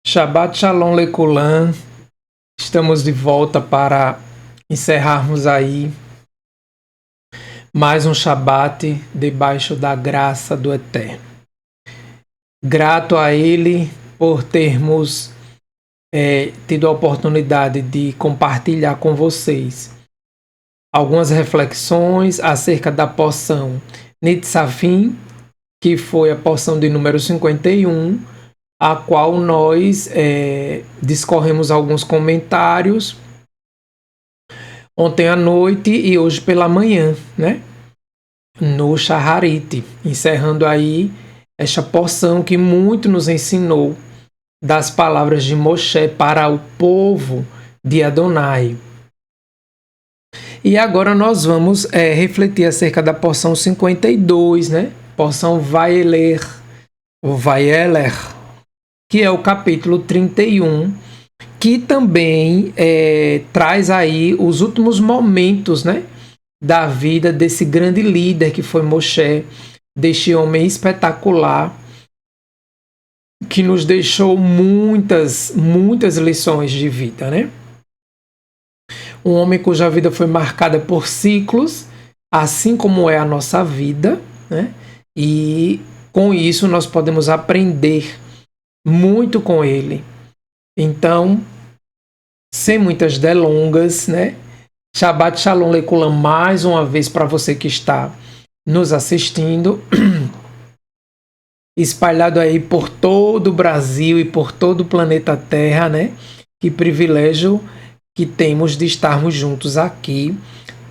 Shabbat Shalom Lekulam, estamos de volta para encerrarmos aí mais um Shabbat debaixo da graça do Eterno. Grato a Ele por termos tido a oportunidade de compartilhar com vocês algumas reflexões acerca da porção Nitzavim, que foi a porção de número 51, a qual nós discorremos alguns comentários ontem à noite e hoje pela manhã, né? No Shaharit, encerrando aí esta porção que muito nos ensinou das palavras de Moshe para o povo de Adonai. E agora nós vamos refletir acerca da porção 52, né? Porção Vayeler, ou Vayeler, que é o capítulo 31, que também traz aí os últimos momentos, né, da vida desse grande líder que foi Moshe, deste homem espetacular, que nos deixou muitas lições de vida, né? Um homem cuja vida foi marcada por ciclos, assim como é a nossa vida, né? E com isso nós podemos aprender muito com ele. Então, sem muitas delongas, né? Shabbat Shalom Lekulam mais uma vez para você que está nos assistindo, espalhado aí por todo o Brasil e por todo o planeta Terra, né? Que privilégio que temos de estarmos juntos aqui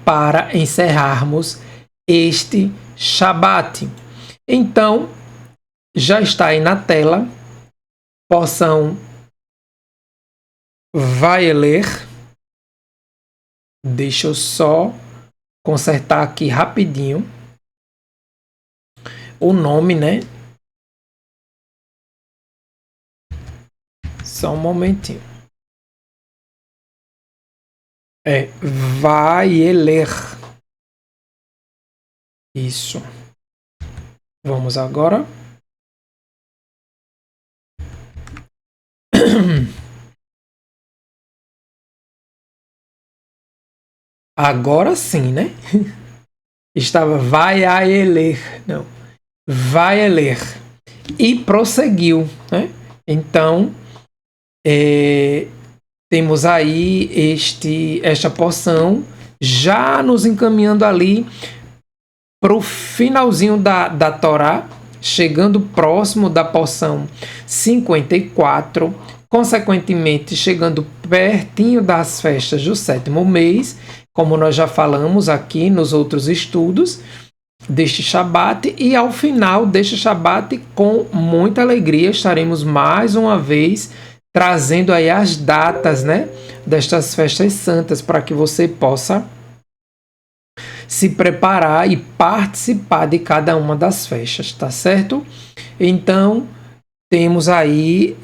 para encerrarmos este Shabbat. Então, já está aí na tela, porção Vayeler. Deixa eu só consertar aqui rapidinho o nome, né? Só um momentinho. Vayeler. Isso. Vamos agora. Agora sim, né? Estava Vayeler. Não. Vayeler. E prosseguiu, né? Então, temos aí esta porção já nos encaminhando ali para o finalzinho da Torá, chegando próximo da porção 54, consequentemente chegando pertinho das festas do sétimo mês, como nós já falamos aqui nos outros estudos deste Shabat, e ao final deste Shabat, com muita alegria, estaremos mais uma vez trazendo aí as datas, né, destas festas santas, para que você possa se preparar e participar de cada uma das festas, tá certo? Então, temos aí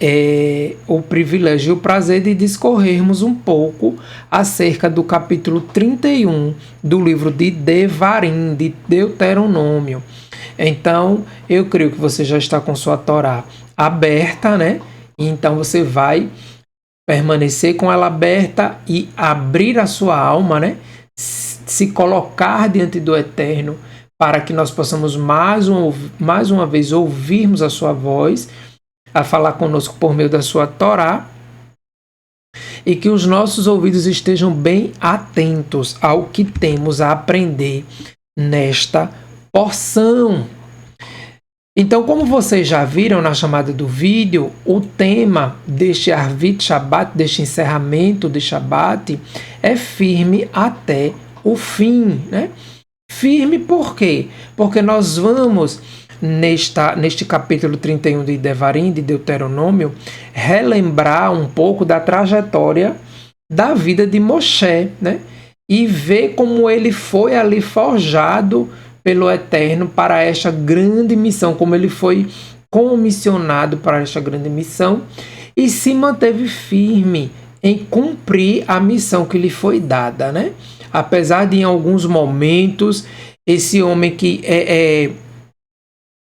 o privilégio e o prazer de discorrermos um pouco acerca do capítulo 31 do livro de Devarim, de Deuteronômio. Então, eu creio que você já está com sua Torá aberta, né? Então, você vai permanecer com ela aberta e abrir a sua alma, né? Se colocar diante do Eterno para que nós possamos mais uma vez ouvirmos a sua voz, a falar conosco por meio da sua Torá, e que os nossos ouvidos estejam bem atentos ao que temos a aprender nesta porção. Então, como vocês já viram na chamada do vídeo, o tema deste Arvit Shabbat, deste encerramento de Shabbat, é firme até o fim, né? Firme por quê? Porque nós vamos, neste capítulo 31 de Devarim, de Deuteronômio, relembrar um pouco da trajetória da vida de Moshe, né? E ver como ele foi ali forjado pelo Eterno para esta grande missão, como ele foi comissionado para esta grande missão e se manteve firme em cumprir a missão que lhe foi dada, né? Apesar de em alguns momentos esse homem que é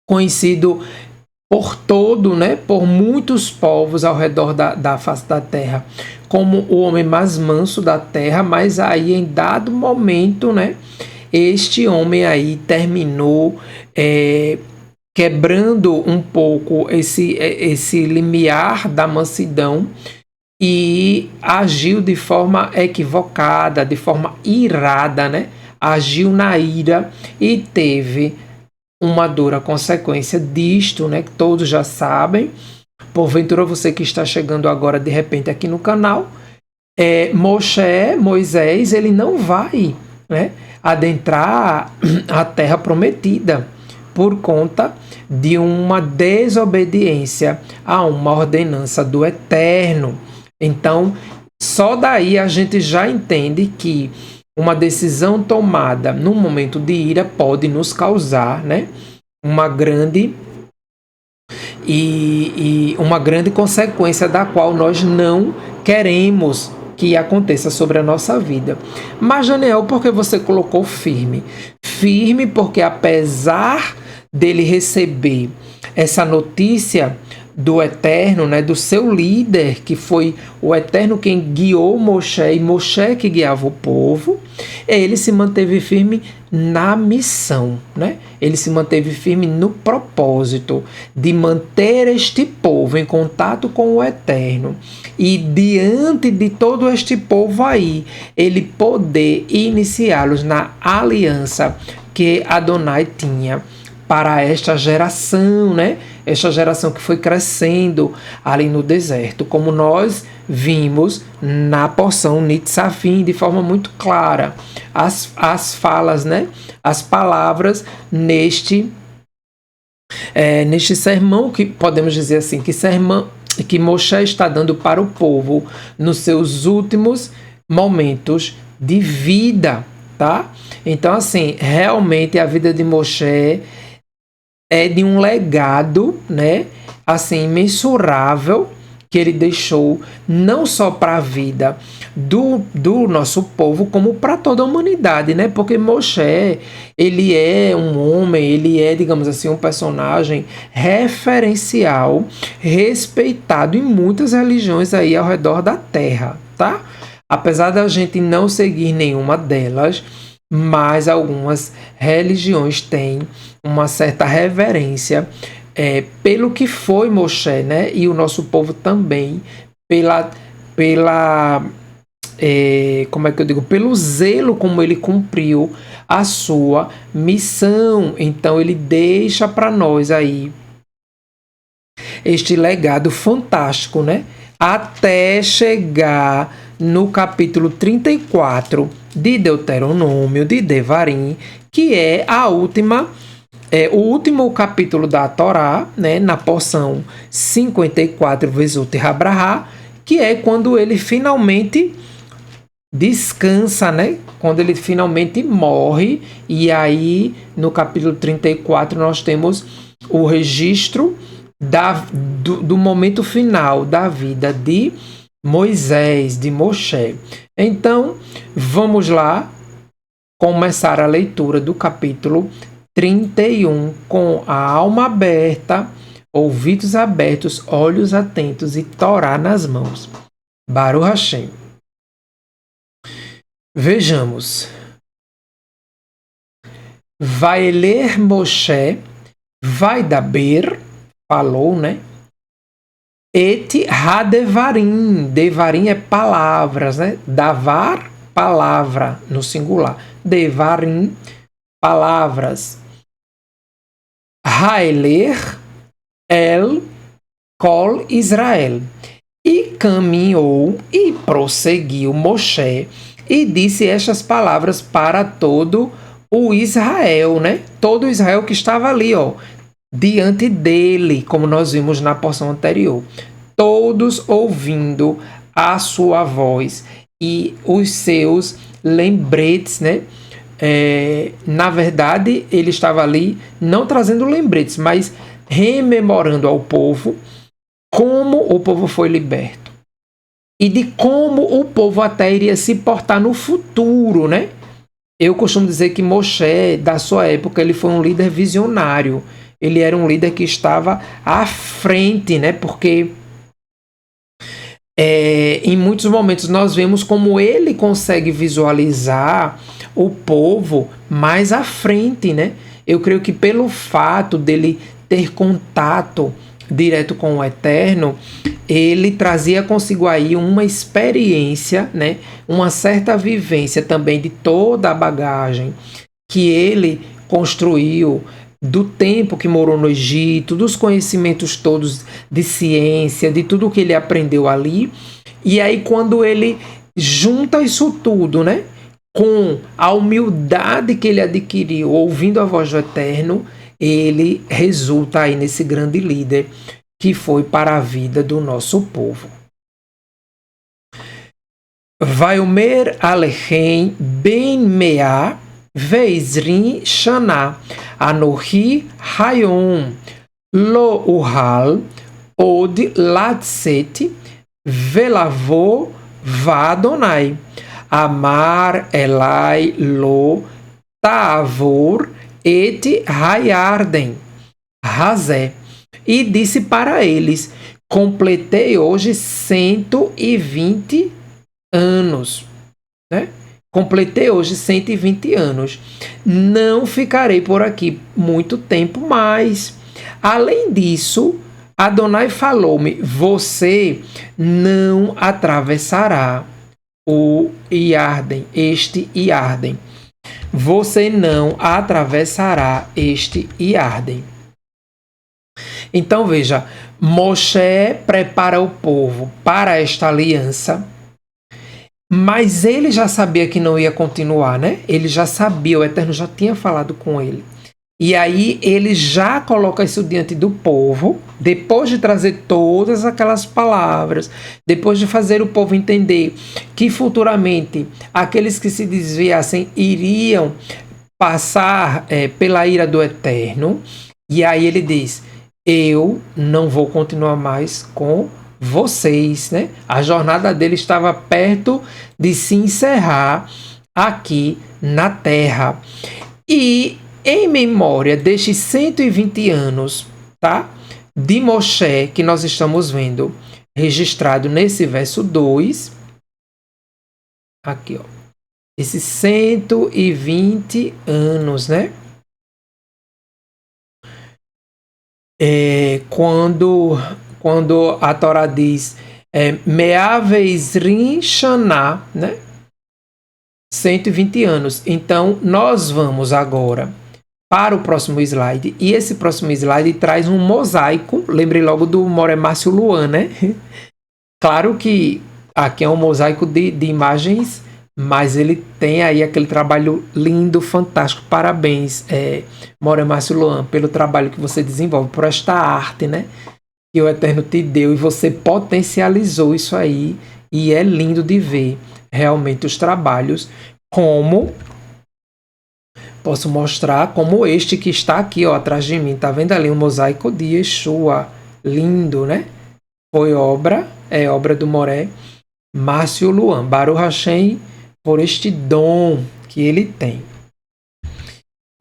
conhecido por todo, né, por muitos povos ao redor da face da terra, como o homem mais manso da terra, mas aí em dado momento, né, este homem aí terminou quebrando um pouco esse limiar da mansidão e agiu de forma equivocada, de forma irada, né? Agiu na ira e teve uma dura consequência disto, né? Que todos já sabem. Porventura você que está chegando agora de repente aqui no canal, Moisés, ele não vai, né, adentrar a terra prometida por conta de uma desobediência a uma ordenança do Eterno. Então, só daí a gente já entende que uma decisão tomada num momento de ira pode nos causar, né, uma grande uma grande consequência da qual nós não queremos que aconteça sobre a nossa vida. Mas, Daniel, por que você colocou firme? Firme porque apesar dele receber essa notícia do Eterno, né, do seu líder, que foi o Eterno quem guiou Moshe, e Moshe que guiava o povo, ele se manteve firme na missão, né? Ele se manteve firme no propósito de manter este povo em contato com o Eterno e diante de todo este povo aí, ele poder iniciá-los na aliança que Adonai tinha para esta geração, né? Esta geração que foi crescendo ali no deserto, como nós vimos na porção Nitzavim de forma muito clara. As falas, né? As palavras neste sermão, que podemos dizer assim, que sermão que Moshe está dando para o povo nos seus últimos momentos de vida, tá? Então, assim, realmente a vida de Moshe é de um legado, né, assim, imensurável, que ele deixou não só para a vida do nosso povo, como para toda a humanidade, né? Porque Moshe, ele é um homem, ele é, digamos assim, um personagem referencial, respeitado em muitas religiões aí ao redor da terra, tá? Apesar da gente não seguir nenhuma delas, mas algumas religiões têm uma certa reverência pelo que foi Moshe, né? E o nosso povo também como é que eu digo? Pelo zelo como ele cumpriu a sua missão. Então ele deixa para nós aí este legado fantástico, né? Até chegar no capítulo 34 de Deuteronômio, de Devarim, que é a última o último capítulo da Torá, né, na porção 54, Vesut Habrahá, que é quando ele finalmente descansa, né? Quando ele finalmente morre. E aí, no capítulo 34, nós temos o registro do momento final da vida de Moisés, de Moshe. Então, vamos lá começar a leitura do capítulo 31 com a alma aberta, ouvidos abertos, olhos atentos e Torá nas mãos. Baruch Hashem. Vejamos. Vai ler Moshe, vai daber, falou, né? Et hadevarim, devarim é palavras, né? Davar, palavra, no singular. Devarim, palavras. Haeler, el, kol Israel. E caminhou e prosseguiu Moshe e disse estas palavras para todo o Israel, né? Todo Israel que estava ali, ó, diante dele, como nós vimos na porção anterior. Todos ouvindo a sua voz e os seus lembretes, né? Na verdade, ele estava ali não trazendo lembretes, mas rememorando ao povo como o povo foi liberto e de como o povo até iria se portar no futuro, né? Eu costumo dizer que Moshe, da sua época, ele foi um líder visionário. Ele era um líder que estava à frente, né? Porque em muitos momentos nós vemos como ele consegue visualizar o povo mais à frente, né? Eu creio que pelo fato dele ter contato direto com o Eterno, ele trazia consigo aí uma experiência, né? Uma certa vivência também de toda a bagagem que ele construiu do tempo que morou no Egito, dos conhecimentos todos de ciência, de tudo que ele aprendeu ali. E aí quando ele junta isso tudo, né, com a humildade que ele adquiriu ouvindo a voz do Eterno, ele resulta aí nesse grande líder que foi para a vida do nosso povo. Vaiomer Alechem Ben Meah Veizrin Shana Anohi Hayom Lo Uhal Od Latset Velavo Vadonai Amar Elai Lo Tavor Et Hayarden Razé. E disse para eles: completei hoje 120 anos, né? Completei hoje 120 anos. Não ficarei por aqui muito tempo mais. Além disso, Adonai falou-me: você não atravessará o Iarden, este Iarden. Você não atravessará este Iarden. Então veja, Moshe prepara o povo para esta aliança, mas ele já sabia que não ia continuar, né? Ele já sabia, o Eterno já tinha falado com ele. E aí ele já coloca isso diante do povo, depois de trazer todas aquelas palavras, depois de fazer o povo entender que futuramente aqueles que se desviassem iriam passar pela ira do Eterno. E aí ele diz: eu não vou continuar mais com vocês, né? A jornada dele estava perto de se encerrar aqui na Terra. E em memória destes 120 anos, tá? De Moshe, que nós estamos vendo registrado nesse verso 2. Aqui, ó. Esses 120 anos, né? Quando a Torá diz Meah Veizrin Shana, né? 120 anos. Então, nós vamos agora para o próximo slide. E esse próximo slide traz um mosaico. Lembrei logo do Moremácio Luan, né? Claro que aqui é um mosaico de imagens mas ele tem aí aquele trabalho lindo, fantástico. Parabéns, Moura Márcio Luan, pelo trabalho que você desenvolve, por esta arte, né? Que o Eterno te deu e você potencializou isso aí. E é lindo de ver realmente os trabalhos, como posso mostrar, como este que está aqui, ó, atrás de mim. Tá vendo ali um mosaico de Yeshua? Lindo, né? Foi obra do Moré Márcio Luan, Baruch Hashem, por este dom que ele tem.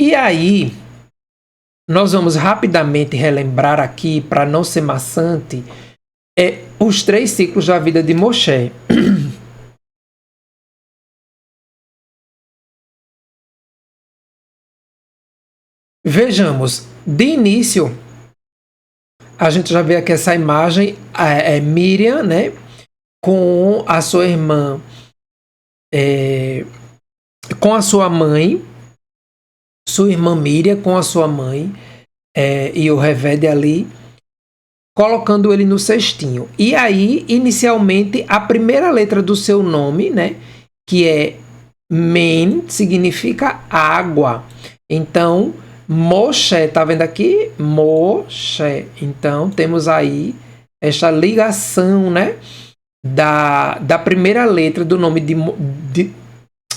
E aí, nós vamos rapidamente relembrar aqui, para não ser maçante, os 3 ciclos da vida de Moshe. Vejamos, de início, a gente já vê aqui essa imagem, Miriam, né, com a sua irmã, com a sua mãe, sua irmã Miriam com a sua mãe, e o Revede ali, colocando ele no cestinho. E aí, inicialmente, a primeira letra do seu nome, né, que é Men, significa água. Então, Moshe, tá vendo aqui? Moshe. Então, temos aí esta ligação, né, da primeira letra do nome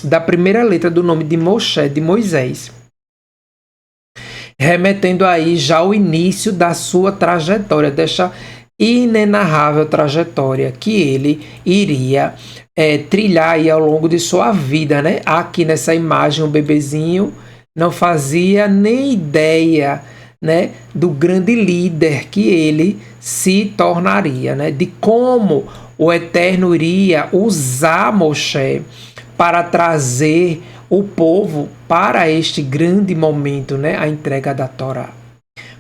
da primeira letra do nome de Moshe, de Moisés, remetendo aí já ao início da sua trajetória, desta inenarrável trajetória que ele iria trilhar aí ao longo de sua vida, né? Aqui nessa imagem, o bebezinho não fazia nem ideia, né, do grande líder que ele se tornaria, né? De como o Eterno iria usar Moshe para trazer o povo para este grande momento, né, a entrega da Torá,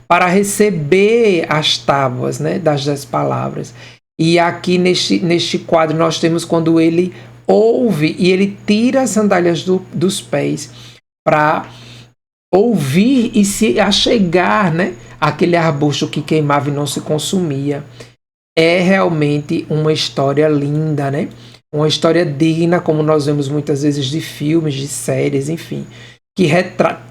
para receber as tábuas, né, das 10 palavras. E aqui neste quadro nós temos quando ele ouve e ele tira as sandálias dos pés para ouvir e se achegar, né, àquele arbusto que queimava e não se consumia. É realmente uma história linda, né? Uma história digna, como nós vemos muitas vezes de filmes, de séries, enfim, que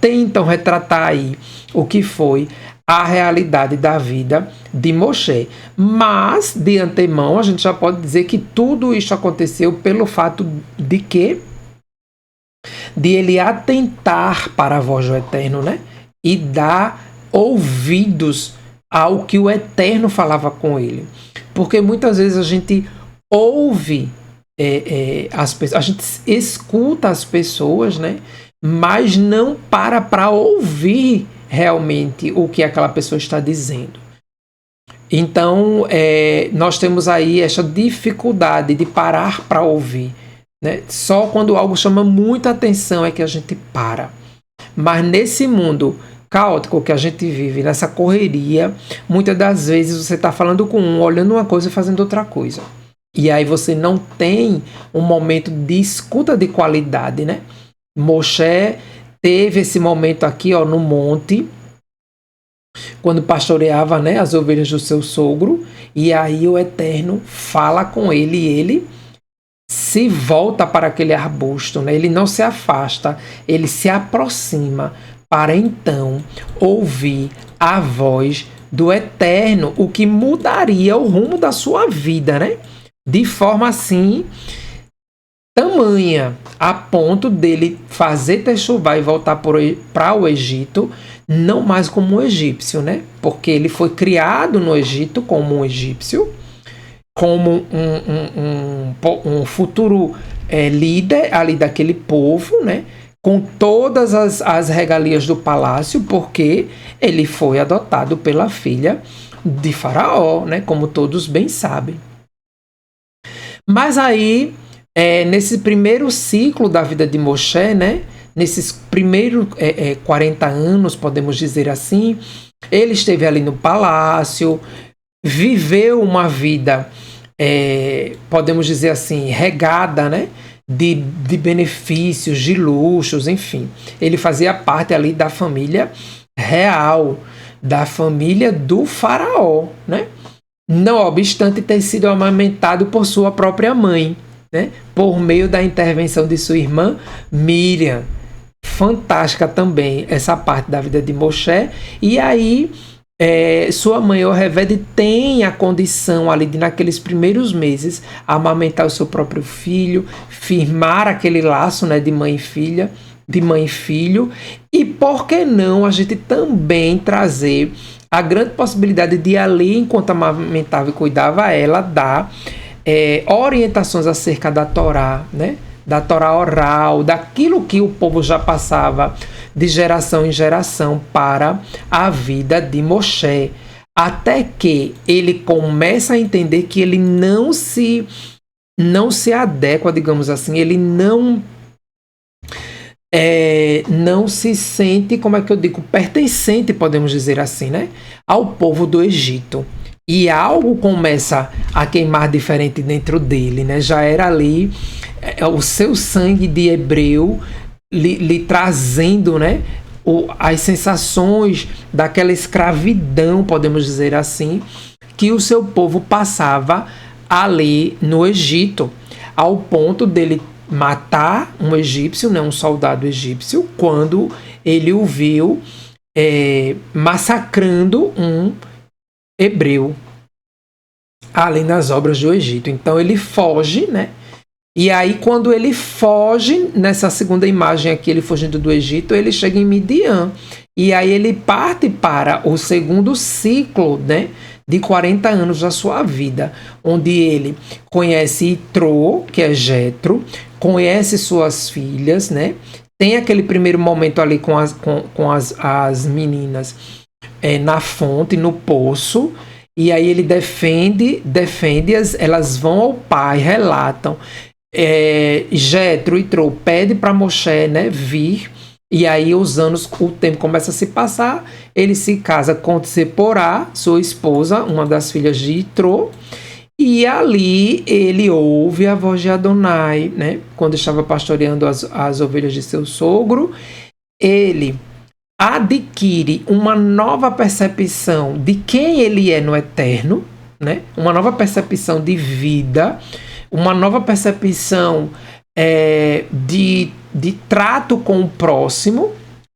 tentam retratar aí o que foi a realidade da vida de Moshe. Mas, de antemão, a gente já pode dizer que tudo isso aconteceu pelo fato de ele atentar para a voz do Eterno, né? E dar ouvidos ao que o Eterno falava com ele. Porque muitas vezes a gente ouve as pessoas, a gente escuta as pessoas, né? Mas não para ouvir realmente o que aquela pessoa está dizendo. Então, nós temos aí essa dificuldade de parar para ouvir, né? Só quando algo chama muita atenção é que a gente para. Mas nesse mundo caótico que a gente vive, nessa correria, muitas das vezes você está falando com um, olhando uma coisa e fazendo outra coisa. E aí você não tem um momento de escuta de qualidade, né? Moshe teve esse momento aqui, ó, no monte, quando pastoreava, né, as ovelhas do seu sogro, e aí o Eterno fala com ele e ele se volta para aquele arbusto, né? Ele não se afasta, ele se aproxima para então ouvir a voz do Eterno, o que mudaria o rumo da sua vida, né? De forma assim, tamanha, a ponto dele fazer Techuvá e voltar para o Egito, não mais como um egípcio, né? Porque ele foi criado no Egito como um egípcio, como um futuro líder ali daquele povo, né? Com todas as regalias do palácio, porque ele foi adotado pela filha de Faraó, né? Como todos bem sabem. Mas aí, nesse primeiro ciclo da vida de Moshe, né? Nesses primeiros 40 anos, podemos dizer assim, ele esteve ali no palácio, viveu uma vida, podemos dizer assim, regada, né? De benefícios, de luxos, enfim. Ele fazia parte ali da família real, da família do faraó, né? Não obstante ter sido amamentado por sua própria mãe, né? Por meio da intervenção de sua irmã Miriam. Fantástica também essa parte da vida de Moshe. E aí sua mãe Yoheved tem a condição ali de, naqueles primeiros meses, amamentar o seu próprio filho, firmar aquele laço, né, de mãe e filha, de mãe e filho. E por que não a gente também trazer a grande possibilidade de ali, enquanto amamentava e cuidava ela, dar orientações acerca da Torá, né? Da Torá oral, daquilo que o povo já passava de geração em geração para a vida de Moshe, até que ele começa a entender que ele não se adequa, digamos assim, ele não se sente, como é que eu digo, pertencente, podemos dizer assim, né, ao povo do Egito. E algo começa a queimar diferente dentro dele, né? Já era ali o seu sangue de hebreu lhe trazendo, né, as sensações daquela escravidão, podemos dizer assim, que o seu povo passava ali no Egito, ao ponto dele matar um egípcio, né, um soldado egípcio, quando ele o viu massacrando um hebreu além das obras do Egito. Então ele foge, né? E aí quando ele foge, nessa segunda imagem aqui, ele fugindo do Egito, ele chega em Midian. E aí ele parte para o segundo ciclo, né, de 40 anos da sua vida, onde ele conhece Itrô, que é Jetro, conhece suas filhas, né? Tem aquele primeiro momento ali com as meninas na fonte, no poço, e aí ele defende-as, elas vão ao pai, relatam. Jetro e Itrô pede para Moshe, né, vir, e aí o tempo começa a se passar, ele se casa com Tseporá, sua esposa, uma das filhas de Itrô, e ali ele ouve a voz de Adonai, né, quando estava pastoreando as ovelhas de seu sogro. Ele adquire uma nova percepção de quem ele é no eterno, né? Uma nova percepção de vida, uma nova percepção de trato com o próximo,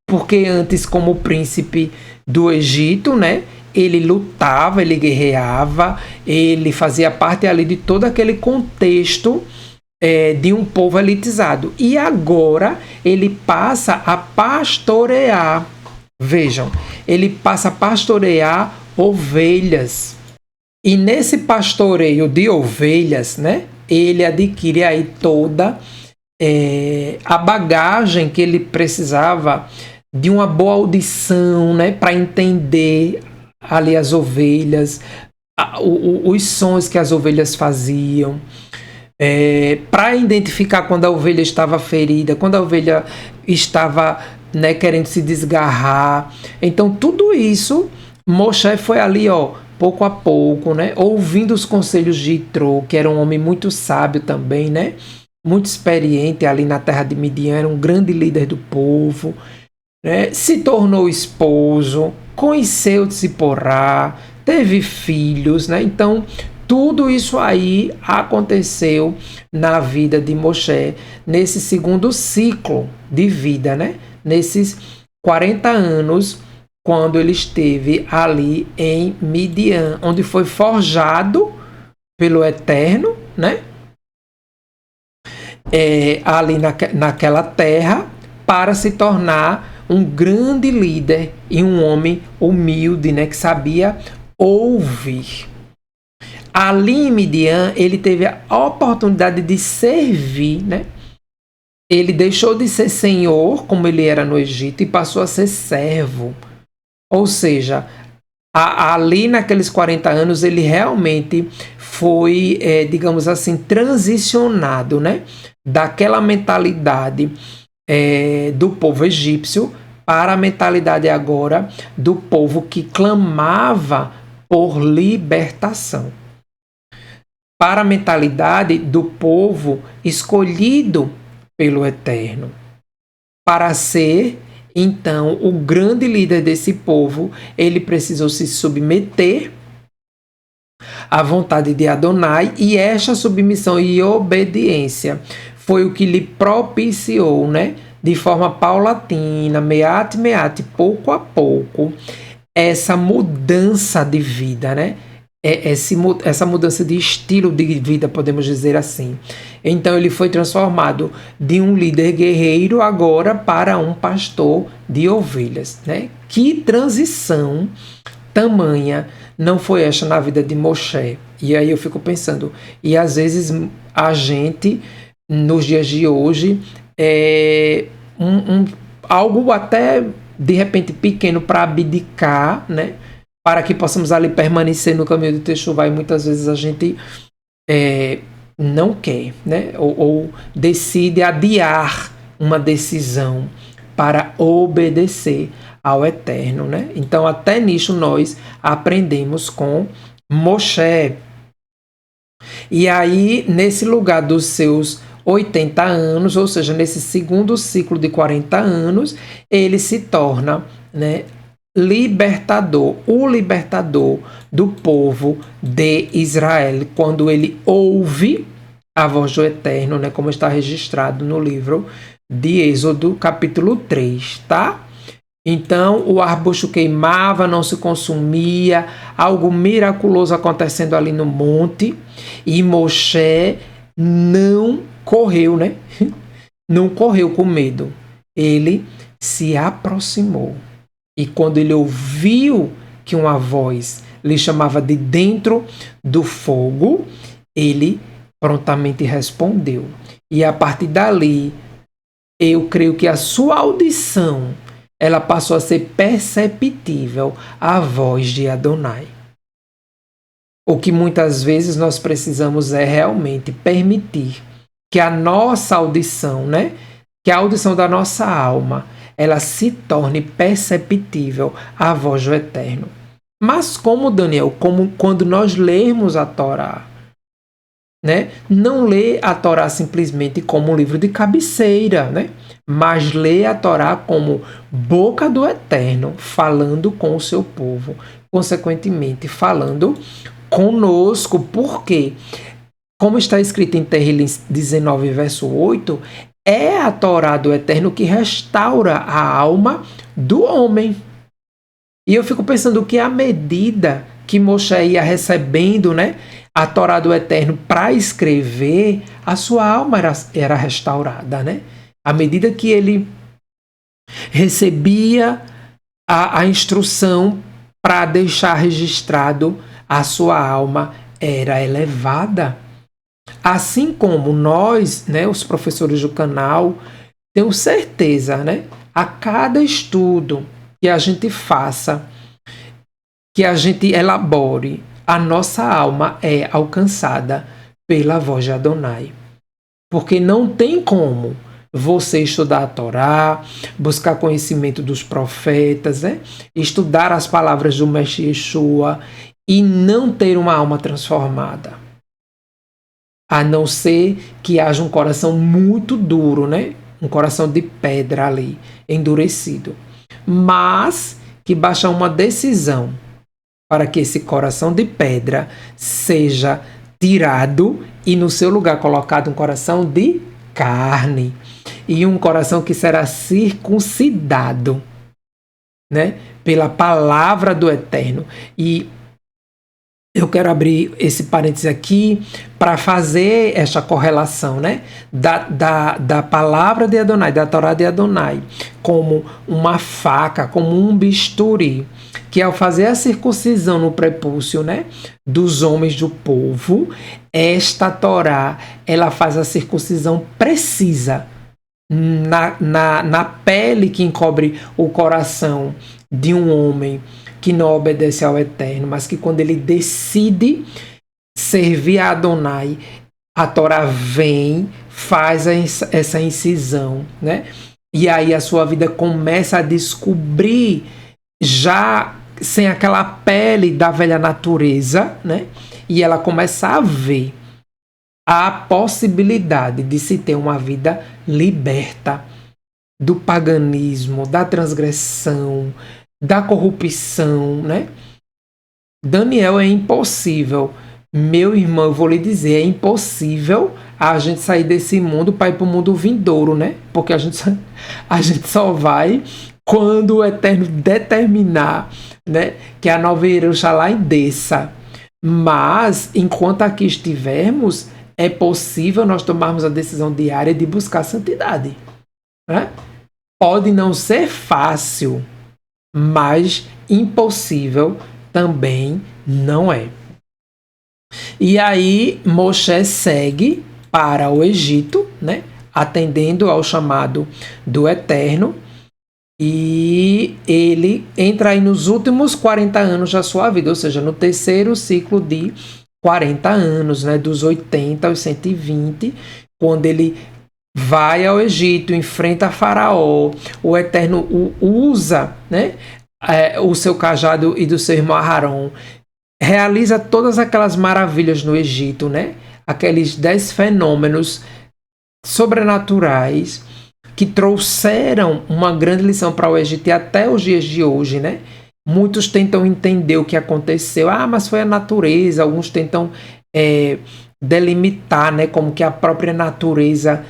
porque antes, como príncipe do Egito, né, ele lutava, ele guerreava, ele fazia parte ali de todo aquele contexto de um povo elitizado. E agora ele passa a pastorear. Vejam, ele passa a pastorear ovelhas. E nesse pastoreio de ovelhas, né, ele adquire aí toda a bagagem que ele precisava de uma boa audição, né, para entender ali as ovelhas, os sons que as ovelhas faziam, para identificar quando a ovelha estava ferida, quando a ovelha estava, né, querendo se desgarrar. Então tudo isso Moshe foi ali, pouco a pouco, né, ouvindo os conselhos de Itrô, que era um homem muito sábio também, né, muito experiente ali na terra de Midian, era um grande líder do povo, né, se tornou esposo, conheceu Tziporá, teve filhos, né, então tudo isso aí aconteceu na vida de Moshe, nesse segundo ciclo de vida, né, nesses 40 anos, quando ele esteve ali em Midian, onde foi forjado pelo Eterno, né? Ali naquela terra, para se tornar um grande líder e um homem humilde, né? Que sabia ouvir. Ali em Midian, ele teve a oportunidade de servir, né? Ele deixou de ser senhor, como ele era no Egito, e passou a ser servo. Ou seja, ali naqueles 40 anos ele realmente foi, digamos assim, transicionado, né, daquela mentalidade do povo egípcio para a mentalidade agora do povo que clamava por libertação. Para a mentalidade do povo escolhido pelo Eterno. Para ser então, o grande líder desse povo, ele precisou se submeter à vontade de Adonai, e esta submissão e obediência foi o que lhe propiciou, né, de forma paulatina, meate, pouco a pouco, essa mudança de vida, né? Essa mudança de estilo de vida, podemos dizer assim. Então ele foi transformado de um líder guerreiro agora para um pastor de ovelhas, né? Que transição tamanha não foi esta na vida de Moshe? E aí eu fico pensando, e às vezes a gente, nos dias de hoje, algo até de repente pequeno para abdicar, né? Para que possamos ali permanecer no caminho do Teshuvá, e muitas vezes a gente não quer, né? Ou decide adiar uma decisão para obedecer ao Eterno, né? Então até nisso nós aprendemos com Moshe. E aí, nesse lugar dos seus 80 anos, ou seja, nesse segundo ciclo de 40 anos, ele se torna, né, libertador, o libertador do povo de Israel, quando ele ouve a voz do Eterno, né, como está registrado no livro de Êxodo, capítulo 3, tá? Então o arbusto queimava, não se consumia, algo miraculoso acontecendo ali no monte, e Moshe não correu, né? Não correu com medo. Ele se aproximou. E quando ele ouviu que uma voz lhe chamava de dentro do fogo, ele prontamente respondeu. E a partir dali, eu creio que a sua audição, ela passou a ser perceptível a voz de Adonai. O que muitas vezes nós precisamos é realmente permitir que a nossa audição, né, que a audição da nossa alma, ela se torne perceptível à voz do Eterno. Mas como, Daniel, como quando nós lermos a Torá, né, não lê a Torá simplesmente como um livro de cabeceira, né, mas lê a Torá como boca do Eterno, falando com o seu povo, consequentemente falando conosco. Por quê? Como está escrito em Tehillim 19, verso 8, é a Torá do Eterno que restaura a alma do homem. E eu fico pensando que à medida que Moshe ia recebendo, né, a Torá do Eterno para escrever, a sua alma era restaurada, né? À medida que ele recebia a instrução para deixar registrado, a sua alma era elevada. Assim como nós, né, os professores do canal, tenho certeza, né, a cada estudo que a gente faça, que a gente elabore, a nossa alma é alcançada pela voz de Adonai. Porque não tem como você estudar a Torá, buscar conhecimento dos profetas, né, estudar as palavras do Mestre Yeshua e não ter uma alma transformada. A não ser que haja um coração muito duro, né? Um coração de pedra ali, endurecido. Mas que basta uma decisão para que esse coração de pedra seja tirado e no seu lugar colocado um coração de carne. E um coração que será circuncidado, né? Pela palavra do Eterno. E eu quero abrir esse parênteses aqui para fazer essa correlação, né, da palavra de Adonai, da Torá de Adonai, como uma faca, como um bisturi, que ao fazer a circuncisão no prepúcio, né, dos homens do povo, esta Torá, ela faz a circuncisão precisa na pele que encobre o coração de um homem que não obedece ao Eterno, mas que quando ele decide servir a Adonai, a Torá vem, faz essa incisão, né? E aí a sua vida começa a descobrir, já sem aquela pele da velha natureza, né? E ela começa a ver a possibilidade de se ter uma vida liberta do paganismo, da transgressão, da corrupção, né? Daniel, é impossível. Meu irmão, eu vou lhe dizer, é impossível a gente sair desse mundo para ir para o mundo vindouro, né? Porque a gente só vai quando o Eterno determinar, né, que a nova Jerusalém desça. Mas, enquanto aqui estivermos, é possível nós tomarmos a decisão diária de buscar santidade, né? Pode não ser fácil, mas impossível também não é. E aí Moshe segue para o Egito, né, atendendo ao chamado do Eterno, e ele entra aí nos últimos 40 anos da sua vida, ou seja, no terceiro ciclo de 40 anos, né, dos 80 aos 120, quando ele vai ao Egito, enfrenta Faraó, o Eterno usa, né, o seu cajado e do seu irmão Aharon, realiza todas aquelas maravilhas no Egito, né? Aqueles 10 fenômenos sobrenaturais que trouxeram uma grande lição para o Egito e até os dias de hoje, né? Muitos tentam entender o que aconteceu. Ah, mas foi a natureza. Alguns tentam delimitar, né? Como que a própria natureza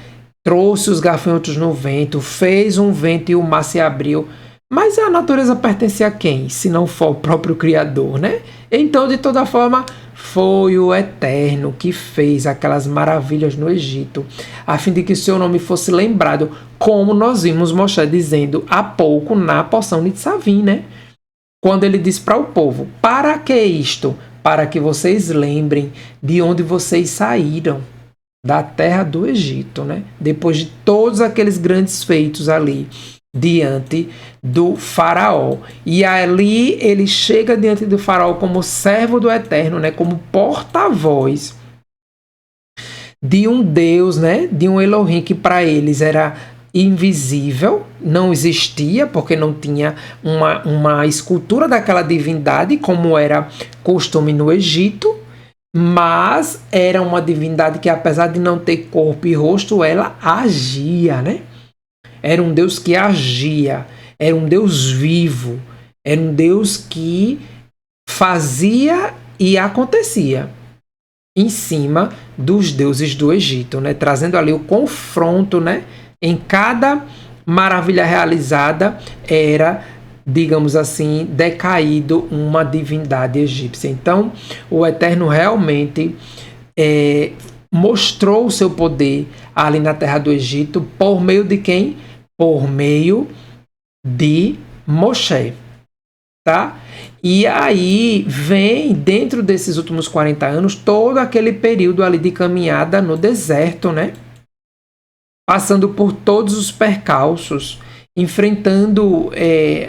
trouxe os gafanhotos no vento, fez um vento e o mar se abriu. Mas a natureza pertence a quem? Se não for o próprio Criador, né? Então, de toda forma, foi o Eterno que fez aquelas maravilhas no Egito, a fim de que seu nome fosse lembrado, como nós vimos Moshe dizendo há pouco na porção de Tzavim, né? Quando ele diz para o povo, para que isto? Para que vocês lembrem de onde vocês saíram, da terra do Egito, né? Depois de todos aqueles grandes feitos ali, diante do faraó. E ali ele chega diante do faraó como servo do Eterno, né, como porta-voz de um Deus, né, de um Elohim que para eles era invisível, não existia, porque não tinha uma escultura daquela divindade, como era costume no Egito, mas era uma divindade que, apesar de não ter corpo e rosto, ela agia, né? Era um Deus que agia, era um Deus vivo, era um Deus que fazia e acontecia em cima dos deuses do Egito, né? Trazendo ali o confronto, né? Em cada maravilha realizada era, digamos assim, decaído uma divindade egípcia. Então, o Eterno realmente mostrou o seu poder ali na terra do Egito por meio de quem? Por meio de Moshe, tá? E aí vem, dentro desses últimos 40 anos, todo aquele período ali de caminhada no deserto, né? Passando por todos os percalços, enfrentando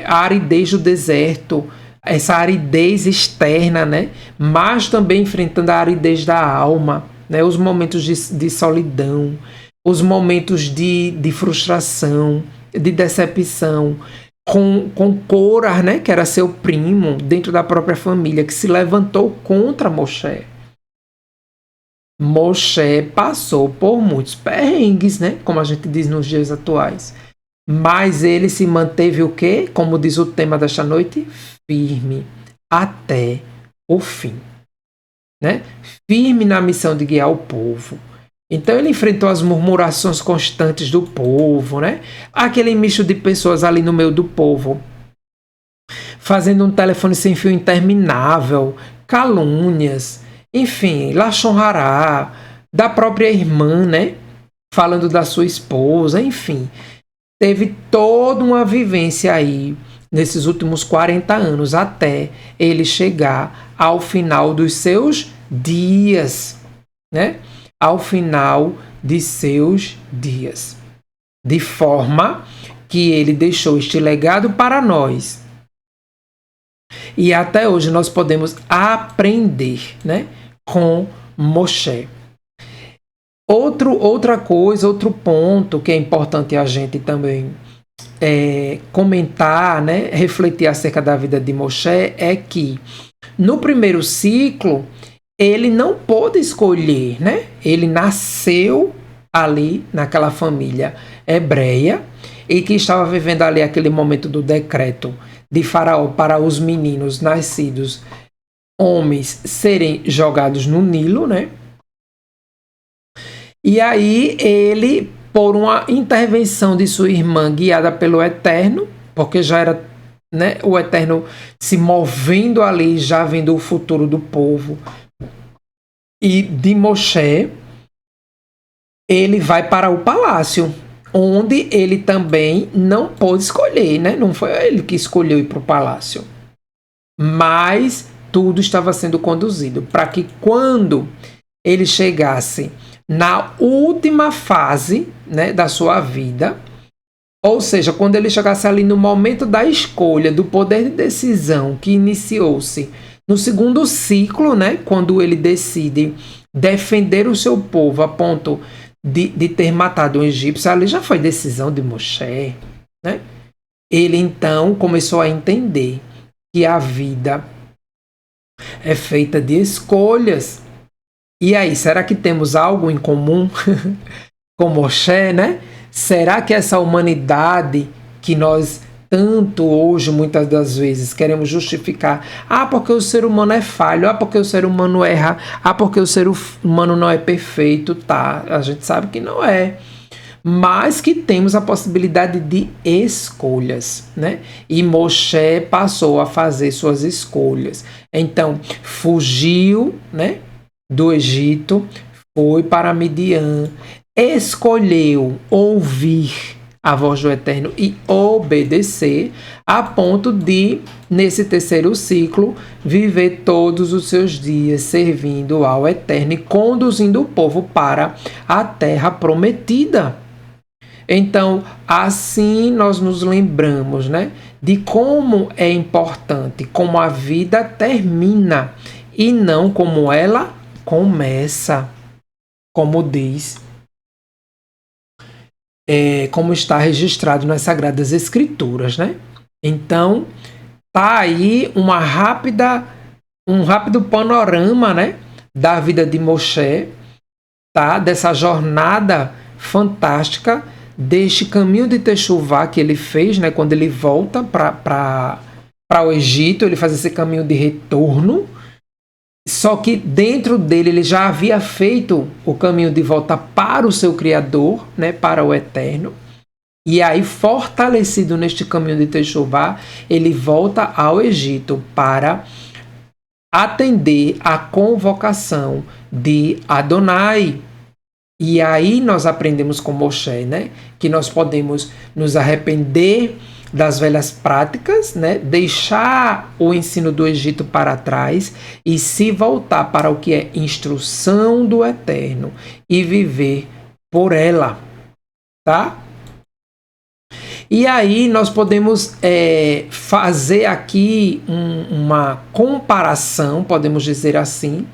a aridez do deserto, essa aridez externa, né? Mas também enfrentando a aridez da alma, né? Os momentos de solidão, os momentos de frustração, de decepção, com Korah, né, que era seu primo, dentro da própria família, que se levantou contra Moshe. Moshe passou por muitos perrengues, né, como a gente diz nos dias atuais. Mas ele se manteve o quê? Como diz o tema desta noite? Firme até o fim, né? Firme na missão de guiar o povo. Então ele enfrentou as murmurações constantes do povo, né? Aquele misto de pessoas ali no meio do povo, fazendo um telefone sem fio interminável, calúnias, enfim, lachon hará, da própria irmã, né? Falando da sua esposa, enfim. Teve toda uma vivência aí nesses últimos 40 anos até ele chegar ao final dos seus dias, né? Ao final de seus dias. De forma que ele deixou este legado para nós. E até hoje nós podemos aprender, né, com Moshe. Outra coisa, outro ponto que é importante a gente também comentar, né, refletir acerca da vida de Moshe é que no primeiro ciclo ele não pôde escolher, né? Ele nasceu ali naquela família hebreia e que estava vivendo ali aquele momento do decreto de Faraó para os meninos nascidos homens serem jogados no Nilo, né? E aí ele, por uma intervenção de sua irmã guiada pelo Eterno, porque já era, né, o Eterno se movendo ali, já vendo o futuro do povo, e de Moshe, ele vai para o palácio, onde ele também não pôde escolher, né? Não foi ele que escolheu ir para o palácio. Mas tudo estava sendo conduzido para que quando ele chegasse na última fase, né, da sua vida, ou seja, quando ele chegasse ali no momento da escolha, do poder de decisão que iniciou-se no segundo ciclo, né, quando ele decide defender o seu povo a ponto de ter matado um egípcio, ali já foi decisão de Moshe, né? Ele então começou a entender que a vida é feita de escolhas. E aí, será que temos algo em comum com Moshe, né? Será que essa humanidade que nós tanto hoje, muitas das vezes, queremos justificar, porque o ser humano é falho, porque o ser humano erra, porque o ser humano não é perfeito, tá? A gente sabe que não é. Mas que temos a possibilidade de escolhas, né? E Moshe passou a fazer suas escolhas. Então, fugiu, né, do Egito, foi para Midian, escolheu ouvir a voz do Eterno e obedecer, a ponto de, nesse terceiro ciclo, viver todos os seus dias servindo ao Eterno e conduzindo o povo para a terra prometida. Então, assim nós nos lembramos, né, de como é importante, como a vida termina e não como ela começa, como diz, como está registrado nas Sagradas Escrituras, né? Então, tá aí um rápido panorama, né, da vida de Moshe, tá? Dessa jornada fantástica, deste caminho de Techuvá que ele fez, né, quando ele volta para o Egito, ele faz esse caminho de retorno. Só que dentro dele ele já havia feito o caminho de volta para o seu Criador, né, para o Eterno. E aí, fortalecido neste caminho de Techuvá, ele volta ao Egito para atender à convocação de Adonai. E aí nós aprendemos com Moshe, né, que nós podemos nos arrepender das velhas práticas, né, deixar o ensino do Egito para trás e se voltar para o que é instrução do Eterno e viver por ela, tá? E aí nós podemos fazer aqui uma comparação, podemos dizer assim,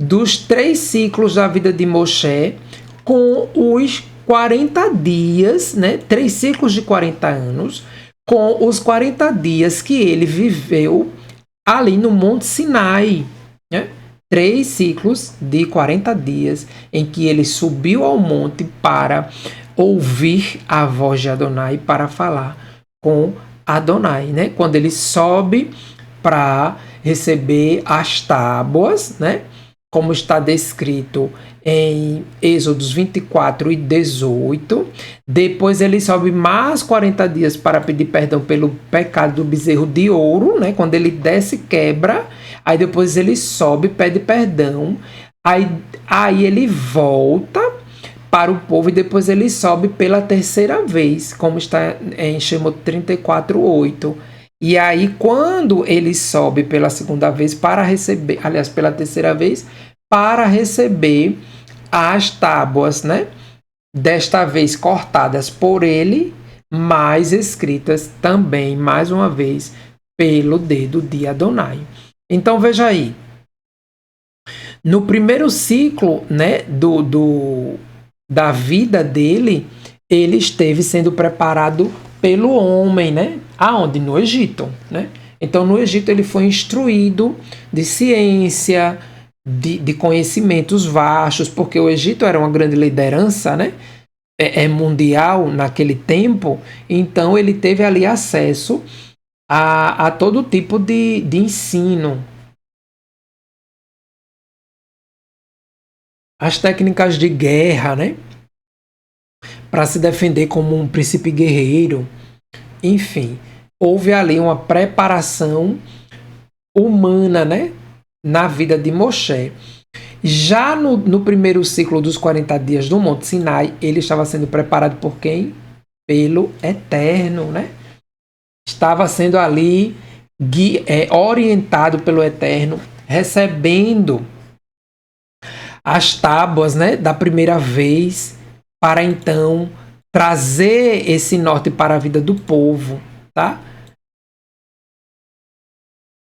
dos 3 ciclos da vida de Moshe com os 40 dias, né? 3 ciclos de 40 anos, com os 40 dias que ele viveu ali no Monte Sinai, né? 3 ciclos de 40 dias em que ele subiu ao monte para ouvir a voz de Adonai, para falar com Adonai, né? Quando ele sobe para receber as tábuas, né, como está descrito em Êxodos 24 e 18. Depois ele sobe mais 40 dias para pedir perdão pelo pecado do bezerro de ouro, né? Quando ele desce, quebra. Aí depois ele sobe, pede perdão. Aí ele volta para o povo e depois ele sobe pela terceira vez, como está em Shemot 34:8. E aí, quando ele sobe pela segunda vez para receber, aliás, pela terceira vez, para receber as tábuas, né? Desta vez cortadas por ele, mas escritas também, mais uma vez, pelo dedo de Adonai. Então, veja aí. No primeiro ciclo, né, da vida dele, ele esteve sendo preparado pelo homem, né? Aonde? No Egito, né? Então, no Egito, ele foi instruído de ciência, de conhecimentos vastos, porque o Egito era uma grande liderança, né? Mundial naquele tempo, então ele teve ali acesso a todo tipo de ensino, as técnicas de guerra, né? Para se defender como um príncipe guerreiro. Enfim, houve ali uma preparação humana, né? Na vida de Moshe. Já no primeiro ciclo dos 40 dias do Monte Sinai, ele estava sendo preparado por quem? Pelo Eterno, né? Estava sendo ali orientado pelo Eterno, recebendo as tábuas, né, da primeira vez, para então trazer esse norte para a vida do povo, tá?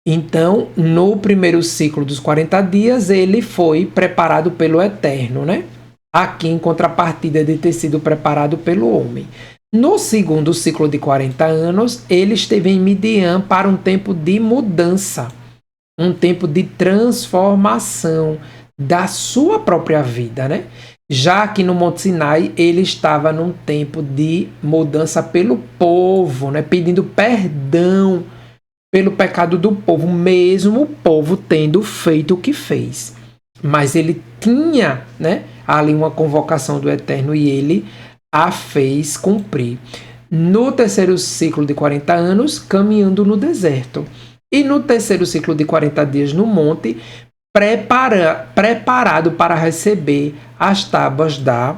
Então, no primeiro ciclo dos 40 dias, ele foi preparado pelo Eterno, né? Aqui em contrapartida de ter sido preparado pelo homem. No segundo ciclo de 40 anos, ele esteve em Midian para um tempo de mudança, um tempo de transformação da sua própria vida, né? Já que no Monte Sinai, ele estava num tempo de mudança pelo povo, né? Pedindo perdão pelo pecado do povo, mesmo o povo tendo feito o que fez. Mas ele tinha, né, ali uma convocação do Eterno e ele a fez cumprir. No terceiro ciclo de 40 anos, caminhando no deserto. E no terceiro ciclo de 40 dias no monte, preparado para receber as tábuas da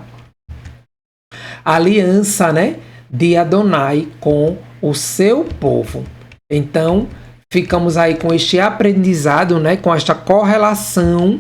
aliança, né, de Adonai com o seu povo. Então, ficamos aí com este aprendizado, né, com esta correlação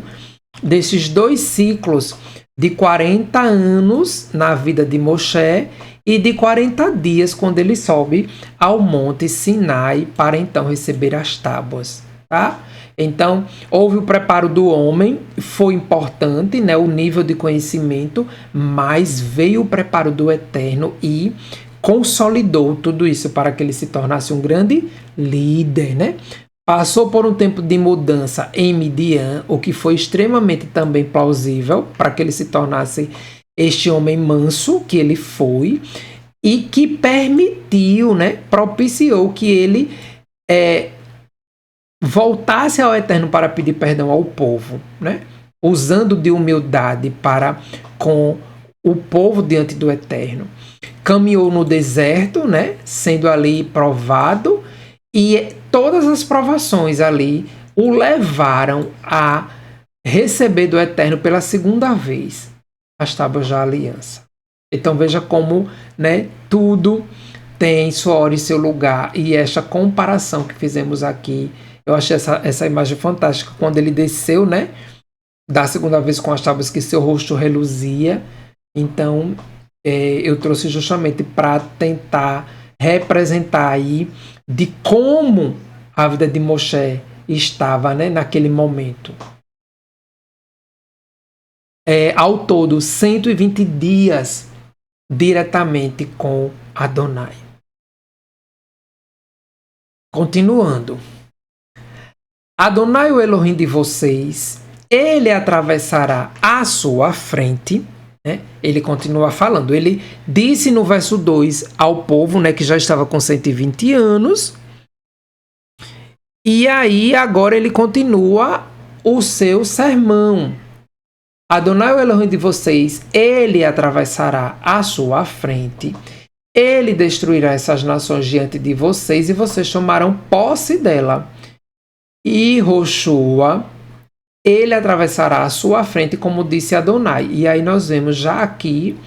desses dois ciclos de 40 anos na vida de Moshe e de 40 dias quando ele sobe ao Monte Sinai para então receber as tábuas, tá? Então, houve o preparo do homem, foi importante, né, o nível de conhecimento, mas veio o preparo do Eterno e consolidou tudo isso para que ele se tornasse um grande líder, né? Passou por um tempo de mudança em Midian, o que foi extremamente também plausível para que ele se tornasse este homem manso que ele foi e que permitiu, né, propiciou que ele voltasse ao Eterno para pedir perdão ao povo, né? Usando de humildade para com o povo diante do Eterno. Caminhou no deserto, né? Sendo ali provado, e todas as provações ali o levaram a receber do Eterno pela segunda vez as tábuas da aliança. Então veja como, né, tudo tem sua hora e seu lugar, e esta comparação que fizemos aqui, eu achei essa imagem fantástica, quando ele desceu, né, da segunda vez com as tábuas, que seu rosto reluzia. Então eu trouxe justamente para tentar representar aí de como a vida de Moshe estava, né, naquele momento. Ao todo, 120 dias diretamente com Adonai. Continuando. Adonai, o Elohim de vocês, ele atravessará à sua frente. Ele continua falando. Ele disse no verso 2 ao povo, né, que já estava com 120 anos. E aí agora ele continua o seu sermão. Adonai, o Elohim de vocês, ele atravessará à sua frente. Ele destruirá essas nações diante de vocês e vocês tomarão posse dela. E Roshua, ele atravessará a sua frente, como disse Adonai. E aí nós vemos já aqui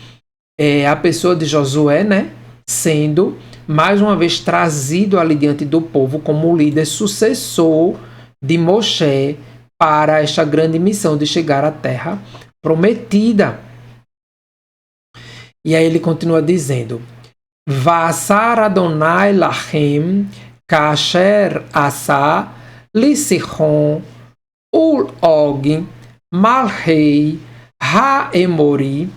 a pessoa de Josué, né, sendo mais uma vez trazido ali diante do povo como líder sucessor de Moshe para esta grande missão de chegar à terra prometida. E aí ele continua dizendo: Vasar Adonai lachem kasher asa Lisichon, Ul-Og, Malhei, Ha-Emori,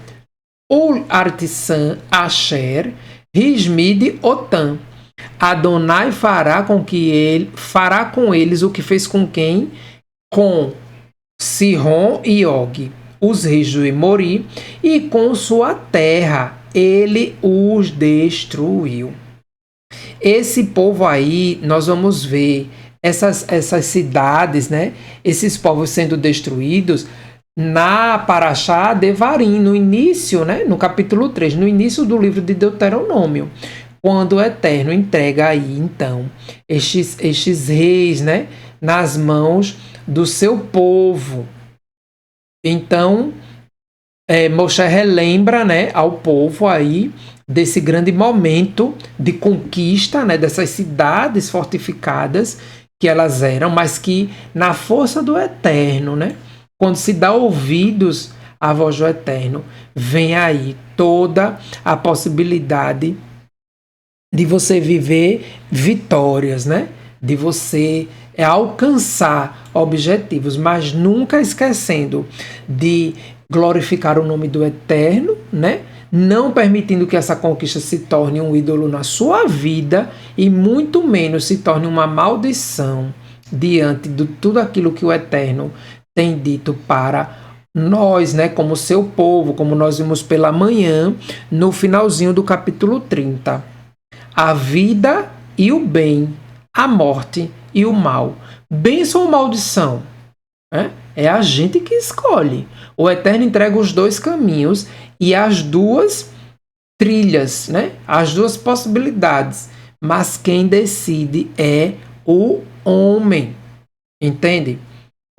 Ul-Artissan, Asher, Rismid, Otam. Adonai fará com eles o que fez com quem? Com Sihon e Og, os reis de Emori, e com sua terra ele os destruiu. Esse povo aí, nós vamos ver essas cidades, né? Esses povos sendo destruídos, na Parashá Devarim, no início, né, no capítulo 3, no início do livro de Deuteronômio, quando o Eterno entrega aí, então, estes reis, né, nas mãos do seu povo. Então, Moshe relembra, né, ao povo aí desse grande momento de conquista, né, dessas cidades fortificadas que elas eram, mas que na força do Eterno, né, quando se dá ouvidos à voz do Eterno, vem aí toda a possibilidade de você viver vitórias, né, de você alcançar objetivos, mas nunca esquecendo de glorificar o nome do Eterno, né? Não permitindo que essa conquista se torne um ídolo na sua vida e muito menos se torne uma maldição diante de tudo aquilo que o Eterno tem dito para nós, né, como seu povo, como nós vimos pela manhã, no finalzinho do capítulo 30. A vida e o bem, a morte e o mal. Bênção ou maldição? É a gente que escolhe. O Eterno entrega os dois caminhos e as duas trilhas, né? As duas possibilidades. Mas quem decide é o homem. Entende?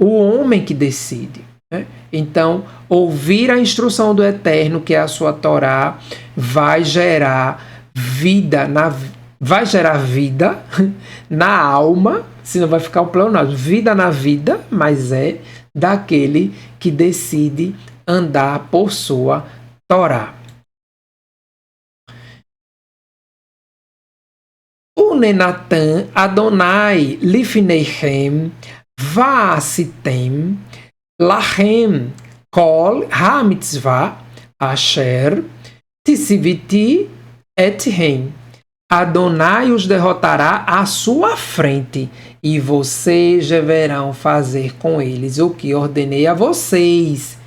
O homem que decide. Né? Então, ouvir a instrução do Eterno, que é a sua Torá, vai gerar vida na alma, senão vai ficar o pleonasmo. Vida na vida, mas é daquele que decide andar por sua Torá. Unenatan Adonai Lifneichem Vaasitem Lachem Kol HaMitzvah Asher Tisiviti Ethem. Adonai os derrotará à sua frente, e vocês deverão fazer com eles o que ordenei a vocês.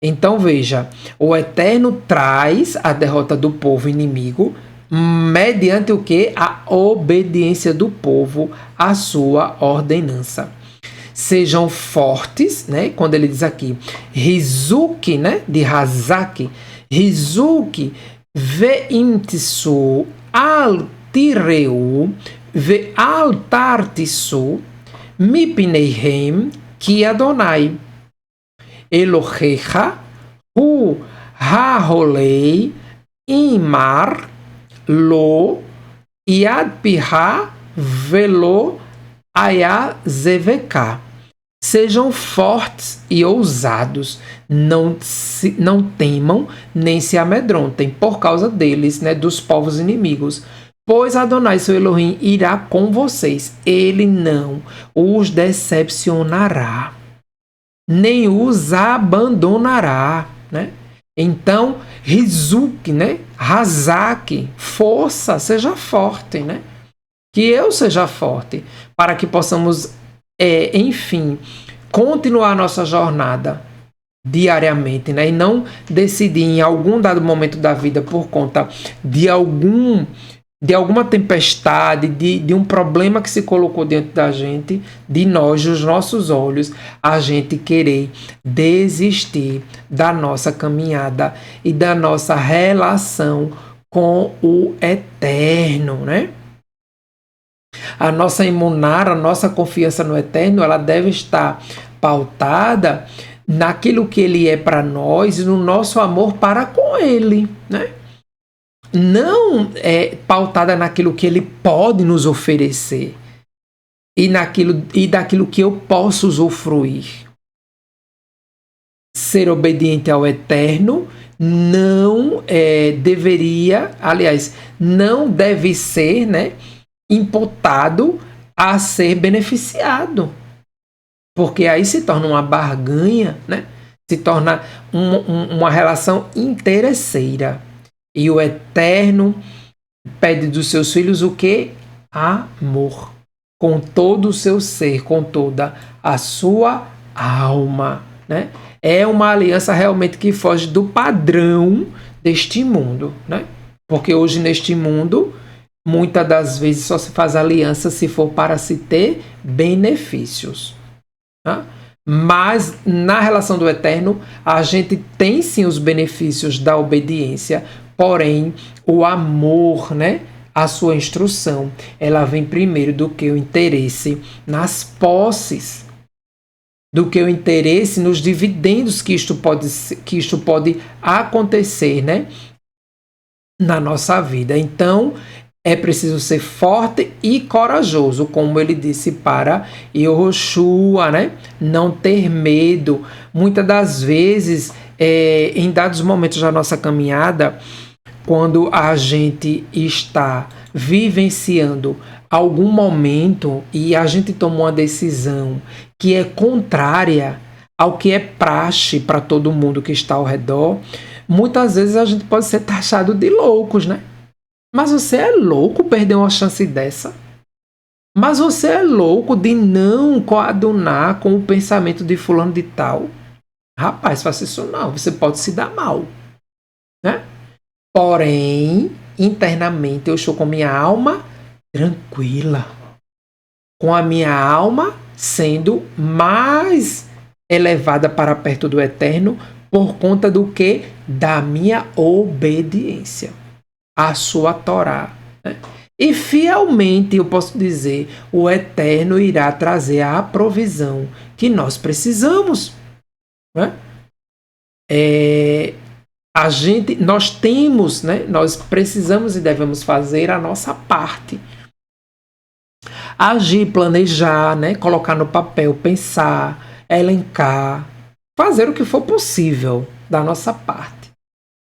Então veja, o Eterno traz a derrota do povo inimigo mediante o que? A obediência do povo à sua ordenança. Sejam fortes, né? Quando ele diz aqui, Rizuki, né? De Hazaki, Rizuki veimtisu al-tireu ve-al-tartisu mipneihem ki Adonai Elohecha hu ha-holei imar lo yad-piha velo ayazeveka. Sejam fortes e ousados, não temam nem se amedrontem por causa deles, né, dos povos inimigos. Pois Adonai, seu Elohim, irá com vocês. Ele não os decepcionará, nem os abandonará. Né? Então, Rizuk, né? Hazak, força, seja forte. Né? Que eu seja forte, para que possamos enfim, continuar a nossa jornada diariamente, né? E não decidir em algum dado momento da vida por conta de alguma tempestade, de um problema que se colocou diante da gente, de nós, dos nossos olhos, a gente querer desistir da nossa caminhada e da nossa relação com o Eterno, né? A nossa imunar, a nossa confiança no Eterno, ela deve estar pautada naquilo que Ele é para nós e no nosso amor para com Ele, né? Não é pautada naquilo que Ele pode nos oferecer e daquilo que eu posso usufruir. Ser obediente ao Eterno não deveria, aliás, não deve ser, né, imputado a ser beneficiado, porque aí se torna uma barganha, né? Se torna uma relação interesseira, e o Eterno pede dos seus filhos o que? Amor, com todo o seu ser, com toda a sua alma, né? É uma aliança realmente que foge do padrão deste mundo, né? Porque hoje neste mundo muitas das vezes só se faz aliança se for para se ter benefícios. Tá? Mas na relação do Eterno, a gente tem sim os benefícios da obediência, porém o amor, né, a sua instrução, ela vem primeiro do que o interesse nas posses, do que o interesse nos dividendos que isto pode acontecer, né, na nossa vida. Então, é preciso ser forte e corajoso, como ele disse para Yehoshua, né? Não ter medo. Muitas das vezes, em dados momentos da nossa caminhada, quando a gente está vivenciando algum momento e a gente toma uma decisão que é contrária ao que é praxe para todo mundo que está ao redor, muitas vezes a gente pode ser taxado de loucos, né? Mas você é louco perder uma chance dessa? Mas você é louco de não coadunar com o pensamento de fulano de tal? Rapaz, faça isso não, você pode se dar mal, né? Porém, internamente eu estou com minha alma tranquila, com a minha alma sendo mais elevada para perto do Eterno por conta do que? Da minha obediência à sua Torá, né? E fielmente, eu posso dizer, o Eterno irá trazer a provisão que nós precisamos, né? Nós temos, né? Nós precisamos e devemos fazer a nossa parte. Agir, planejar, né? Colocar no papel, pensar, elencar, fazer o que for possível da nossa parte.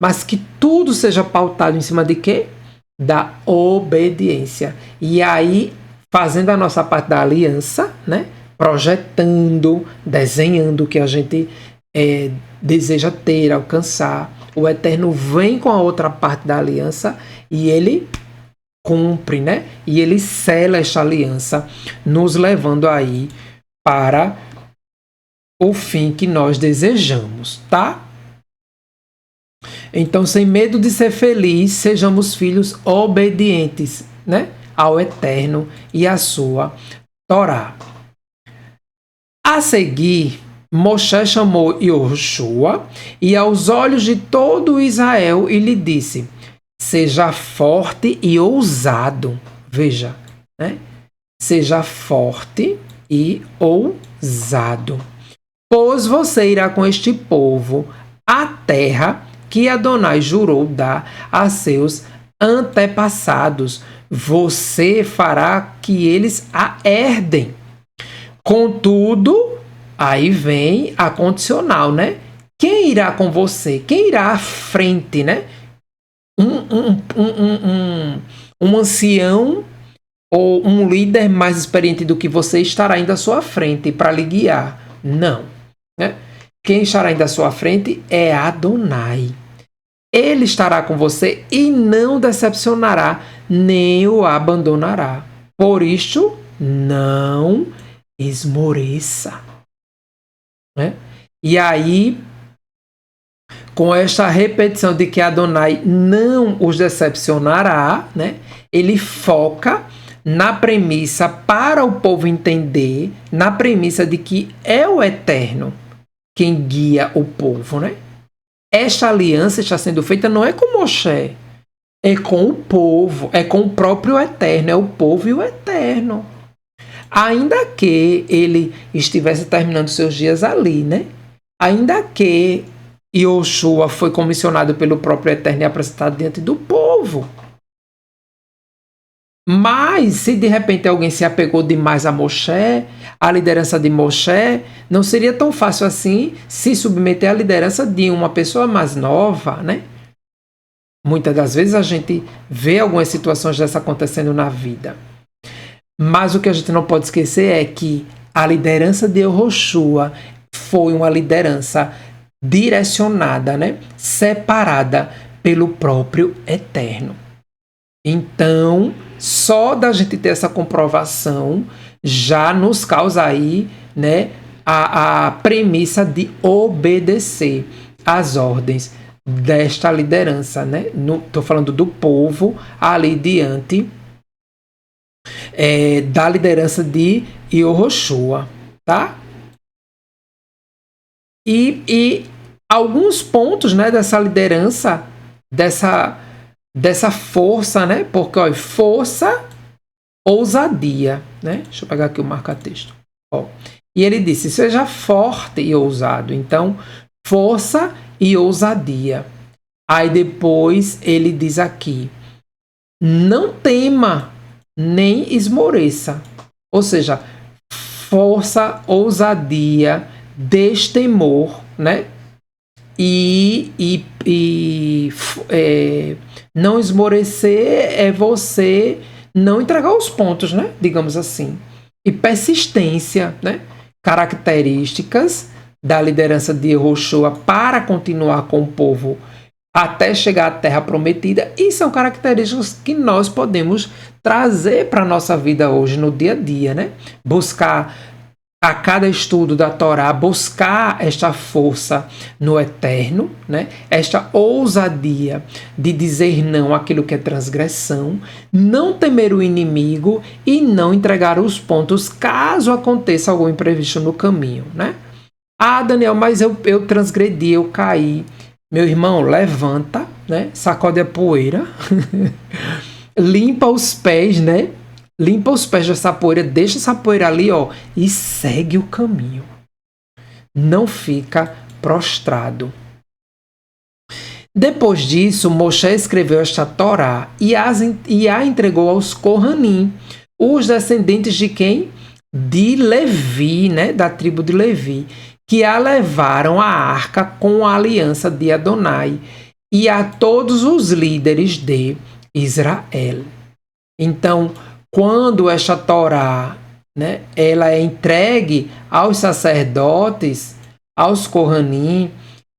Mas que tudo seja pautado em cima de quê? Da obediência. E aí, fazendo a nossa parte da aliança, né? Projetando, desenhando o que a gente deseja ter, alcançar. O Eterno vem com a outra parte da aliança e ele cumpre, né? E ele sela esta aliança, nos levando aí para o fim que nós desejamos, tá? Então, sem medo de ser feliz, sejamos filhos obedientes, né, ao Eterno e à sua Torá. A seguir, Moshe chamou Yehoshua e aos olhos de todo Israel e lhe disse: seja forte e ousado. Veja, né? Seja forte e ousado, pois você irá com este povo à terra que Adonai jurou dar a seus antepassados. Você fará que eles a herdem. Contudo, aí vem a condicional, né? Quem irá com você? Quem irá à frente, né? Um ancião ou um líder mais experiente do que você estará indo à sua frente para lhe guiar? Não, né? Quem estará indo à sua frente é Adonai. Ele estará com você e não decepcionará, nem o abandonará. Por isto, não esmoreça, né? E aí, com esta repetição de que Adonai não os decepcionará, né? Ele foca na premissa para o povo entender, na premissa de que é o Eterno quem guia o povo, né? Esta aliança está sendo feita não é com Moshe, é com o povo, é com o próprio Eterno, é o povo e o Eterno. Ainda que ele estivesse terminando seus dias ali, né? Ainda que Yehoshua foi comissionado pelo próprio Eterno e apresentado diante do povo. Mas, se de repente alguém se apegou demais a Moshe, a liderança de Moshe, não seria tão fácil assim se submeter à liderança de uma pessoa mais nova, né? Muitas das vezes a gente vê algumas situações dessas acontecendo na vida. Mas o que a gente não pode esquecer é que a liderança de Yehoshua foi uma liderança direcionada, né? Separada pelo próprio Eterno. Então, só da gente ter essa comprovação já nos causa aí, né, a premissa de obedecer às ordens desta liderança, né? Estou falando do povo ali diante da liderança de Yehoshua, tá? E alguns pontos, né, dessa liderança, dessa força, né? Porque, ó, força, ousadia, né? Deixa eu pegar aqui o marca-texto. Ó. E ele disse, seja forte e ousado. Então, força e ousadia. Aí depois ele diz aqui, não tema, nem esmoreça. Ou seja, força, ousadia, destemor, né? Não esmorecer é você não entregar os pontos, né? Digamos assim. E persistência, né? Características da liderança de Yehoshua para continuar com o povo até chegar à Terra Prometida, e são características que nós podemos trazer para a nossa vida hoje, no dia a dia, né? Buscar a cada estudo da Torá, buscar esta força no eterno, né? Esta ousadia de dizer não àquilo que é transgressão, não temer o inimigo e não entregar os pontos caso aconteça algum imprevisto no caminho, né? Ah, Daniel, mas eu transgredi, eu caí. Meu irmão, levanta, né? Sacode a poeira, limpa os pés, né? Limpa os pés dessa poeira, deixa essa poeira ali, ó, e segue o caminho. Não fica prostrado. Depois disso, Moshe escreveu esta Torá e a entregou aos Kohanim, os descendentes de quem? De Levi, né? Da tribo de Levi, que a levaram à arca com a aliança de Adonai e a todos os líderes de Israel. Então, quando esta Torá, né, ela é entregue aos sacerdotes, aos Kohanim,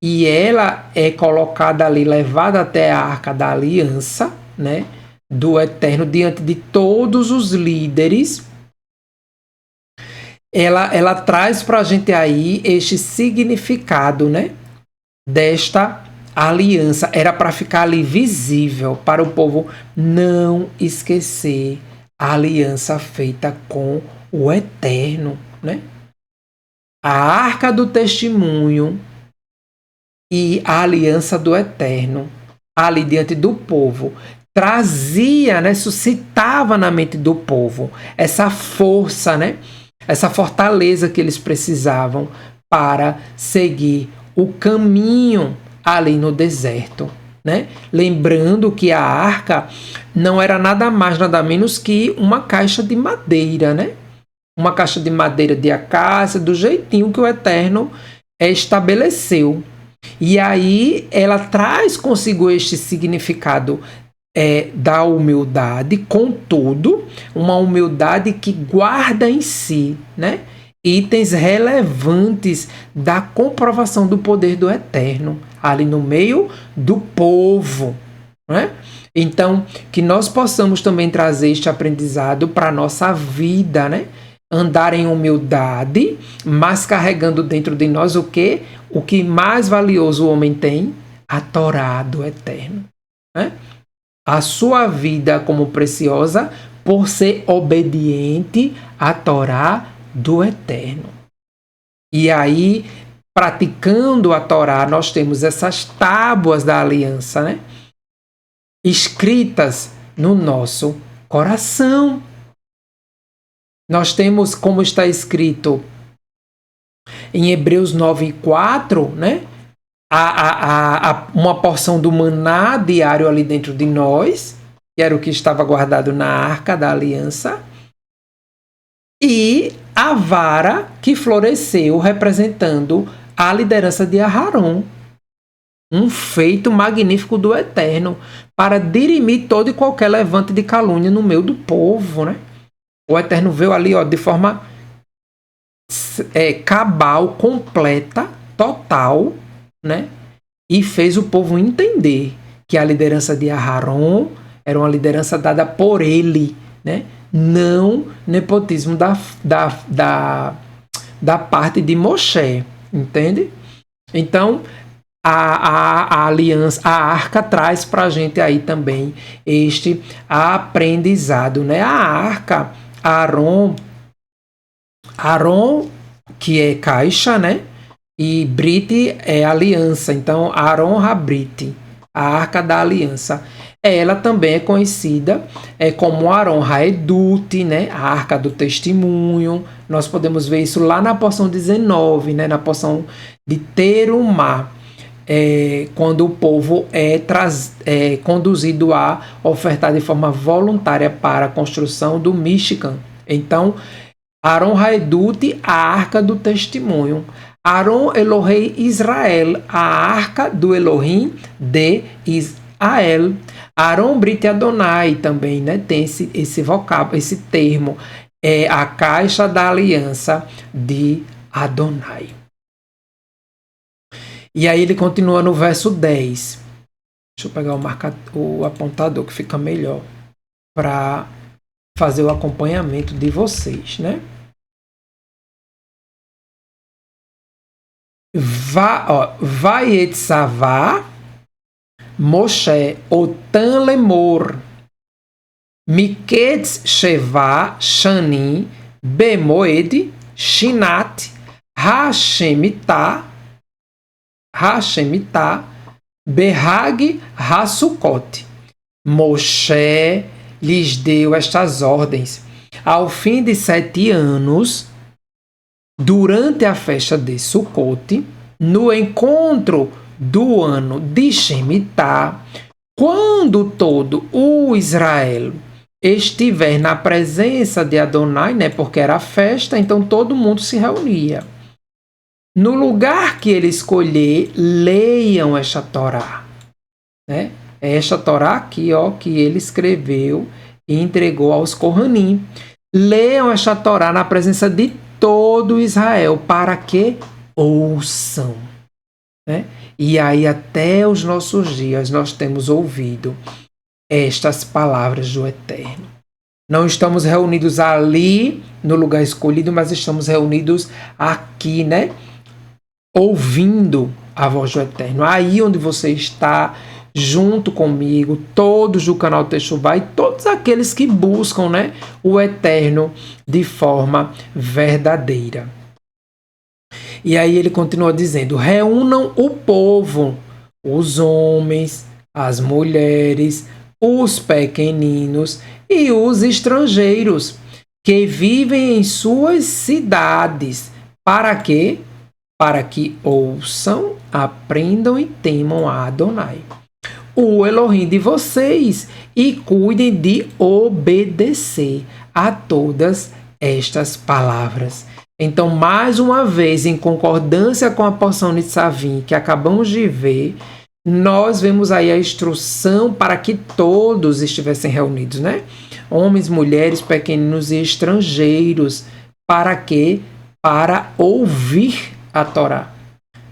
e ela é colocada ali, levada até a arca da aliança, né, do Eterno, diante de todos os líderes, ela traz para a gente aí este significado, né, desta aliança. Era para ficar ali visível, para o povo não esquecer a aliança feita com o Eterno, né? A arca do testemunho e a aliança do Eterno ali diante do povo trazia, né, suscitava na mente do povo essa força, né? Essa fortaleza que eles precisavam para seguir o caminho ali no deserto, né? Lembrando que a arca não era nada mais, nada menos que uma caixa de madeira, né? Uma caixa de madeira de acácia, do jeitinho que o Eterno estabeleceu. E aí ela traz consigo este significado da humildade, contudo, uma humildade que guarda em si, né, itens relevantes da comprovação do poder do Eterno, ali no meio do povo, né? Então, que nós possamos também trazer este aprendizado para a nossa vida, né? Andar em humildade, mas carregando dentro de nós o quê? O que mais valioso o homem tem? A Torá do Eterno, né? A sua vida como preciosa por ser obediente à Torá do Eterno. E aí, praticando a Torá, nós temos essas tábuas da aliança, né? Escritas no nosso coração. Nós temos, como está escrito em Hebreus 9:4, né? Uma porção do maná diário ali dentro de nós, que era o que estava guardado na arca da aliança, e a vara que floresceu representando a liderança de Aharon, um feito magnífico do Eterno para dirimir todo e qualquer levante de calúnia no meio do povo, né? O Eterno veio ali, ó, de forma cabal, completa, total, né? E fez o povo entender que a liderança de Aharon era uma liderança dada por ele, né? Não nepotismo da parte de Moshe, entende? Então, a aliança, a arca traz para a gente aí também este aprendizado, né? A arca, Aaron, que é caixa, né? E Brit é aliança, então Aaron HaBrit, a Arca da Aliança. Ela também é conhecida como Aaron HaEdut, né? A Arca do Testemunho. Nós podemos ver isso lá na porção 19, né? Na porção de Terumá, quando o povo é conduzido a ofertar de forma voluntária para a construção do Mishkan. Então, Aaron HaEdut, a Arca do Testemunho. Aaron Elohei Israel, a Arca do Elohim de Israel. Aaron Brit Adonai também, né? Tem esse vocábulo, esse termo. É a caixa da aliança de Adonai. E aí ele continua no verso 10. Deixa eu pegar o apontador que fica melhor para fazer o acompanhamento de vocês, né? Vai etzavá Moshe otan lemor miketz sheva shani bemoed shinat Hashemita Behag Hasukot. Moshe lhes deu estas ordens. Ao fim de 7 anos, durante a festa de Sukkot, no encontro do ano de Shemitah, quando todo o Israel estiver na presença de Adonai, né, porque era festa, então todo mundo se reunia. No lugar que ele escolher, leiam esta Torá, né? Esta Torá aqui, ó, que ele escreveu e entregou aos Kohanim. Leiam esta Torá na presença de todo Israel, para que ouçam, né? E aí até os nossos dias nós temos ouvido estas palavras do Eterno. Não estamos reunidos ali no lugar escolhido, mas estamos reunidos aqui, né? Ouvindo a voz do Eterno. Aí onde você está, junto comigo, todos do canal Techuvá e todos aqueles que buscam, né, o Eterno de forma verdadeira. E aí ele continua dizendo: reúnam o povo, os homens, as mulheres, os pequeninos e os estrangeiros que vivem em suas cidades. Para quê? Para que ouçam, aprendam e temam a Adonai, o Elohim de vocês, e cuidem de obedecer a todas estas palavras. Então, mais uma vez, em concordância com a porção de Savim que acabamos de ver, nós vemos aí a instrução para que todos estivessem reunidos, né? Homens, mulheres, pequeninos e estrangeiros. Para quê? Para ouvir a Torá,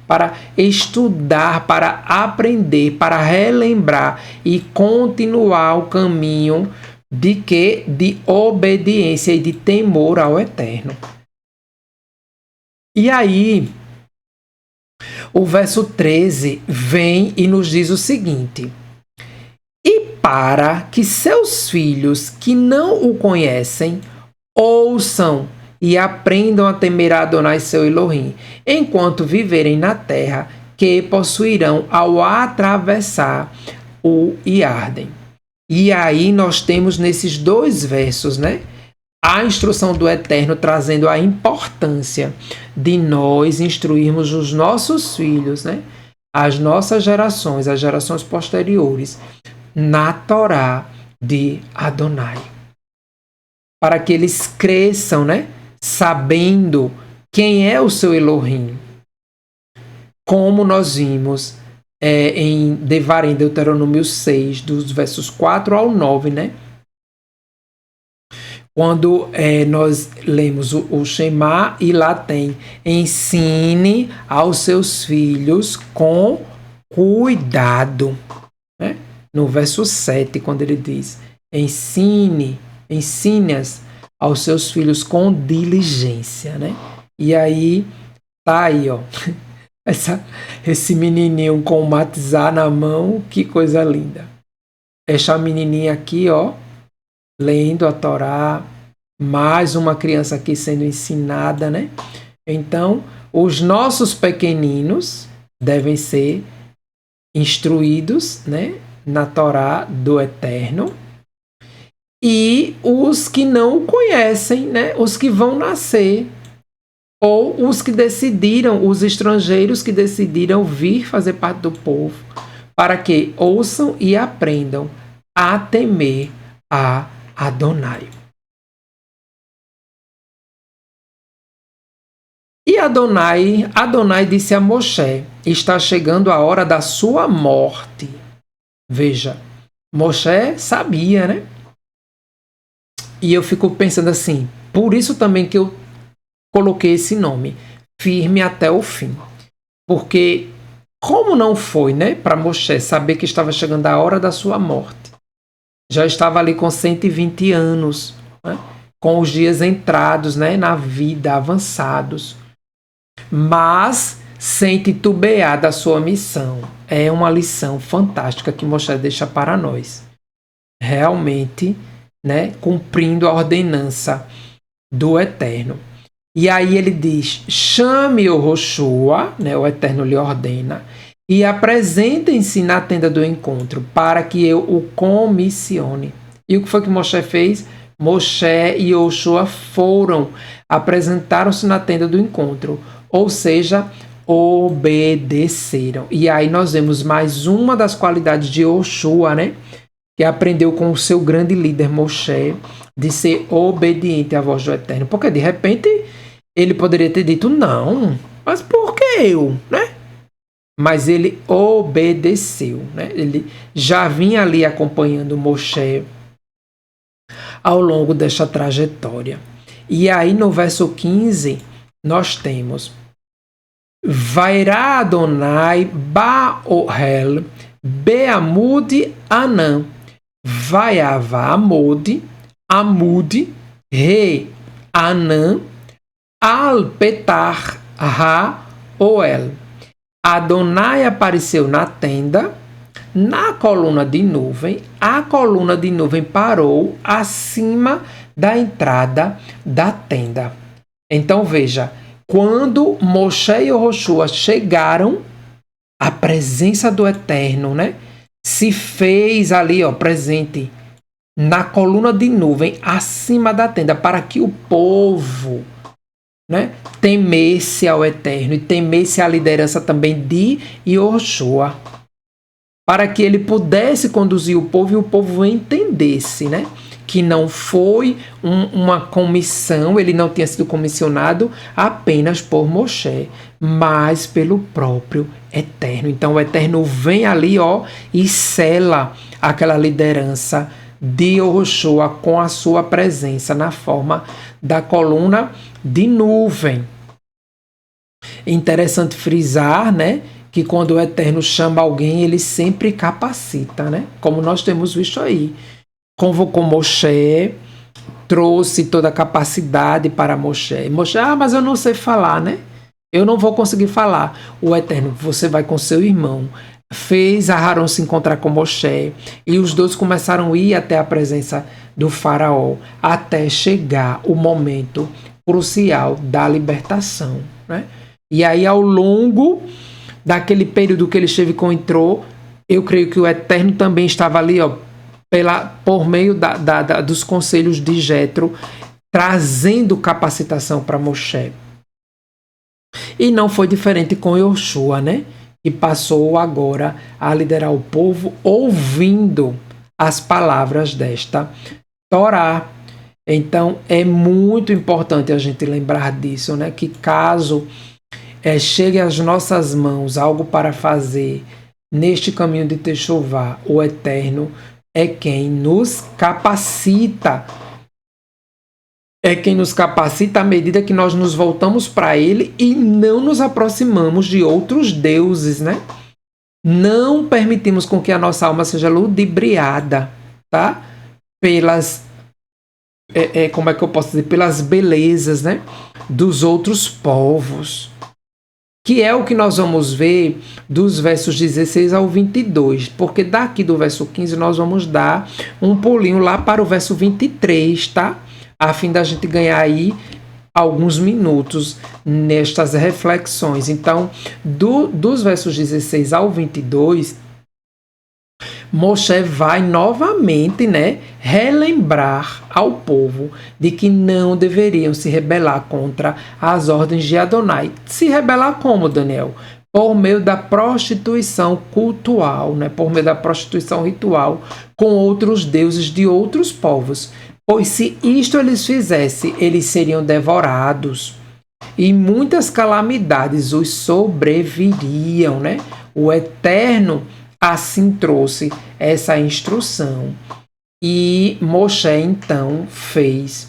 para estudar, para aprender, para relembrar e continuar o caminho de obediência e de temor ao Eterno. E aí, o verso 13 vem e nos diz o seguinte: e para que seus filhos que não o conhecem ouçam e aprendam a temer a Adonai seu Elohim, enquanto viverem na terra que possuirão ao atravessar o Iarden. E aí nós temos nesses 2 versos, né, a instrução do Eterno trazendo a importância de nós instruirmos os nossos filhos, né, as nossas gerações, as gerações posteriores, na Torá de Adonai. Para que eles cresçam, né, sabendo quem é o seu Elohim. Como nós vimos em Devarim, Deuteronômio 6, dos versos 4 ao 9, né? Quando nós lemos o Shema, e lá tem: ensine aos seus filhos com cuidado, né? No verso 7, quando ele diz: ensine-as aos seus filhos com diligência, né? E aí, tá aí, ó, esse menininho com o matizá na mão, que coisa linda. Essa menininha aqui, ó, lendo a Torá, mais uma criança aqui sendo ensinada, né? Então, os nossos pequeninos devem ser instruídos, né, na Torá do Eterno, e os que não o conhecem, né, os que vão nascer, ou os que decidiram, os estrangeiros que decidiram vir fazer parte do povo, para que ouçam e aprendam a temer a Adonai. E Adonai disse a Moshe: está chegando a hora da sua morte. Veja, Moshe sabia, né? E eu fico pensando assim, por isso também que eu coloquei esse nome, firme até o fim. Porque como não foi, né, para Moshe saber que estava chegando a hora da sua morte? Já estava ali com 120 anos, né, com os dias entrados, né, na vida, avançados, mas sem titubear da sua missão. É uma lição fantástica que Moshe deixa para nós. Realmente, né, cumprindo a ordenança do Eterno. E aí ele diz: chame o Yoshua, né, o Eterno lhe ordena, e apresentem-se na tenda do encontro, para que eu o comissione. E o que foi que Moshe fez? Moshe e Yoshua foram, apresentaram-se na tenda do encontro, ou seja, obedeceram. E aí nós vemos mais uma das qualidades de Yoshua, né, que aprendeu com o seu grande líder Moshe, de ser obediente à voz do Eterno. Porque de repente ele poderia ter dito não, mas por que eu, né? Mas ele obedeceu, né? Ele já vinha ali acompanhando Moshe ao longo desta trajetória. E aí no verso 15 nós temos: Vairá Adonai Baohel Beamud Anã Vaiava Amud Re Anã Al Petar Ha Oel. Adonai apareceu na tenda, na coluna de nuvem. A coluna de nuvem parou acima da entrada da tenda. Então veja, quando Moshe e Yoshua chegaram, a presença do Eterno, né, se fez ali, ó, presente na coluna de nuvem acima da tenda, para que o povo, né, temesse ao Eterno e temesse a liderança também de Yoshua, para que ele pudesse conduzir o povo e o povo entendesse, né, que não foi uma comissão, ele não tinha sido comissionado apenas por Moshe, mas pelo próprio Eterno. Então o Eterno vem ali, ó, e sela aquela liderança de Yoshua com a sua presença na forma da coluna de nuvem. Interessante frisar, né, que quando o Eterno chama alguém, ele sempre capacita, né? Como nós temos visto aí. Convocou Moshe, trouxe toda a capacidade para Moshe. Moshe, mas eu não sei falar, né? Eu não vou conseguir falar. O Eterno, você vai com seu irmão. Fez Aharon se encontrar com Moshe. E os dois começaram a ir até a presença do faraó, até chegar o momento crucial da libertação, né? E aí, ao longo daquele período que ele esteve com entrou, eu creio que o Eterno também estava ali, ó, por meio dos conselhos de Jetro, trazendo capacitação para Moshe. E não foi diferente com Yoshua, né? Que passou agora a liderar o povo ouvindo as palavras desta Torá. Então é muito importante a gente lembrar disso, né? Que caso chegue às nossas mãos algo para fazer neste caminho de Techuvá, o Eterno é quem nos capacita. É quem nos capacita à medida que nós nos voltamos para Ele e não nos aproximamos de outros deuses, né? Não permitimos com que a nossa alma seja ludibriada, tá? Pelas, como é que eu posso dizer? Pelas belezas, né, dos outros povos. Que é o que nós vamos ver dos versos 16 ao 22. Porque daqui do verso 15 nós vamos dar um pulinho lá para o verso 23, tá? A fim da gente ganhar aí alguns minutos nestas reflexões. Então, dos versos 16 ao 22, Moshe vai novamente, né, relembrar ao povo de que não deveriam se rebelar contra as ordens de Adonai. Se rebelar como, Daniel? Por meio da prostituição cultual, né, por meio da prostituição ritual com outros deuses de outros povos. Pois se isto eles fizessem, eles seriam devorados e muitas calamidades os sobreviriam, né? O Eterno assim trouxe essa instrução. E Moshe então fez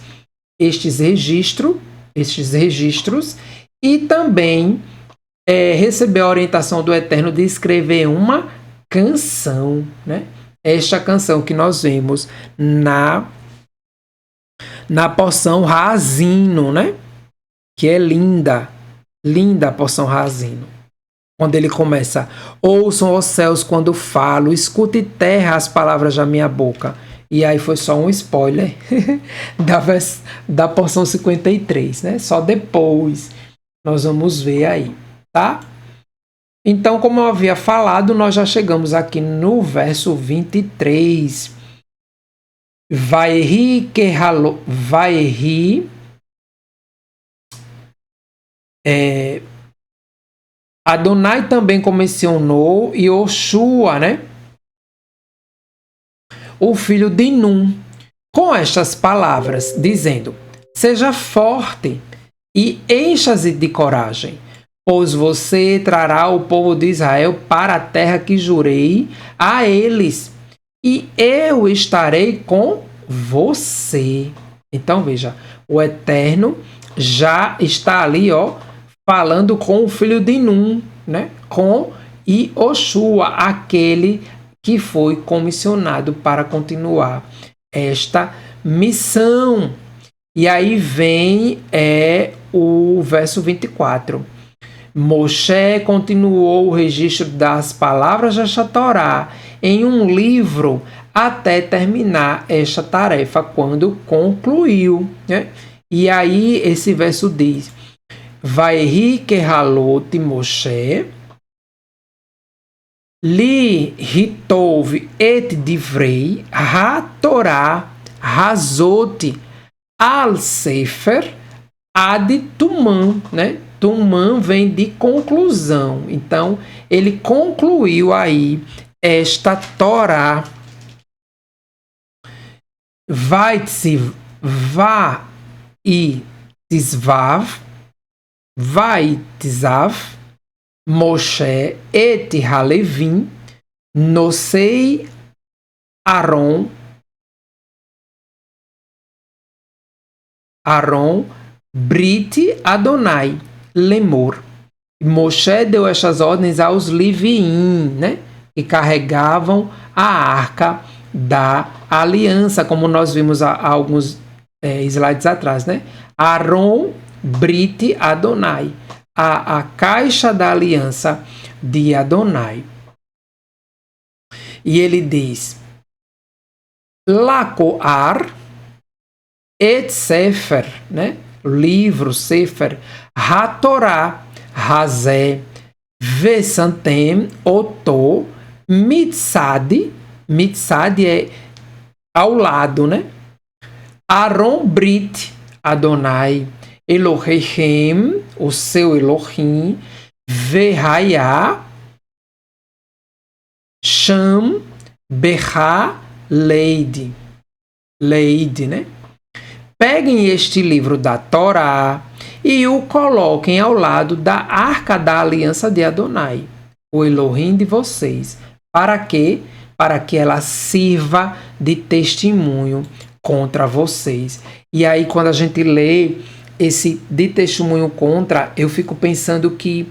estes registros e também recebeu a orientação do Eterno de escrever uma canção, né? Esta canção que nós vemos na porção Haazino, né? Que é linda a porção Haazino. Quando ele começa: ouçam os céus quando falo, escute terra as palavras da minha boca. E aí foi só um spoiler da porção 53, né? Só depois nós vamos ver aí, tá? Então, como eu havia falado, nós já chegamos aqui no verso 23. Vaehi Adonai também comissionou Yoshua, né, o filho de Nun, com estas palavras, dizendo: seja forte e encha-se de coragem, pois você trará o povo de Israel para a terra que jurei a eles, e eu estarei com você. Então veja, o Eterno já está ali, ó, falando com o filho de Nun, né? Com Yoshua, aquele que foi comissionado para continuar esta missão. E aí vem o verso 24. Moshe continuou o registro das palavras da Torá em um livro até terminar esta tarefa, quando concluiu, né? E aí esse verso diz: Vaehi kehalot Moshe li hitov et divrei ha-Torah hazot al sefer ad tumam, né? Tumam vem de conclusão. Então, ele concluiu aí esta Torá. Vaitziv Moshe et Halevim nosei Aaron Brit Adonai Lemor. Moshe deu estas ordens aos Leviim, né, que carregavam a arca da aliança, como nós vimos há alguns slides atrás, né? Aaron Brit Adonai, a caixa da aliança de Adonai. E ele diz: Lacoar et Sefer, né? Livro, Sefer, HaTorah, Hazé, Vesantem, Oto, Mitzad é ao lado, né? Aaron Brit Adonai, Elohim, o seu Elohim, Vehaya, Sham, Beha, Leide, né? Peguem este livro da Torá e o coloquem ao lado da arca da aliança de Adonai, o Elohim de vocês. Para quê? Para que ela sirva de testemunho contra vocês. E aí, quando a gente lê esse de testemunho contra, eu fico pensando que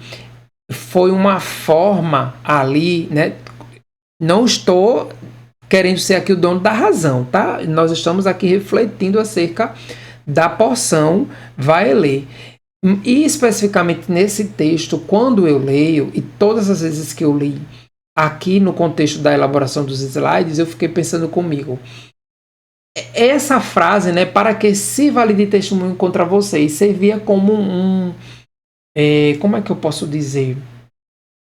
foi uma forma ali, né? Não estou querendo ser aqui o dono da razão, tá? Nós estamos aqui refletindo acerca da porção vai ler. E especificamente nesse texto, quando eu leio, e todas as vezes que eu li aqui no contexto da elaboração dos slides, eu fiquei pensando comigo: essa frase, né, para que sirva de testemunho contra vocês, servia como como é que eu posso dizer?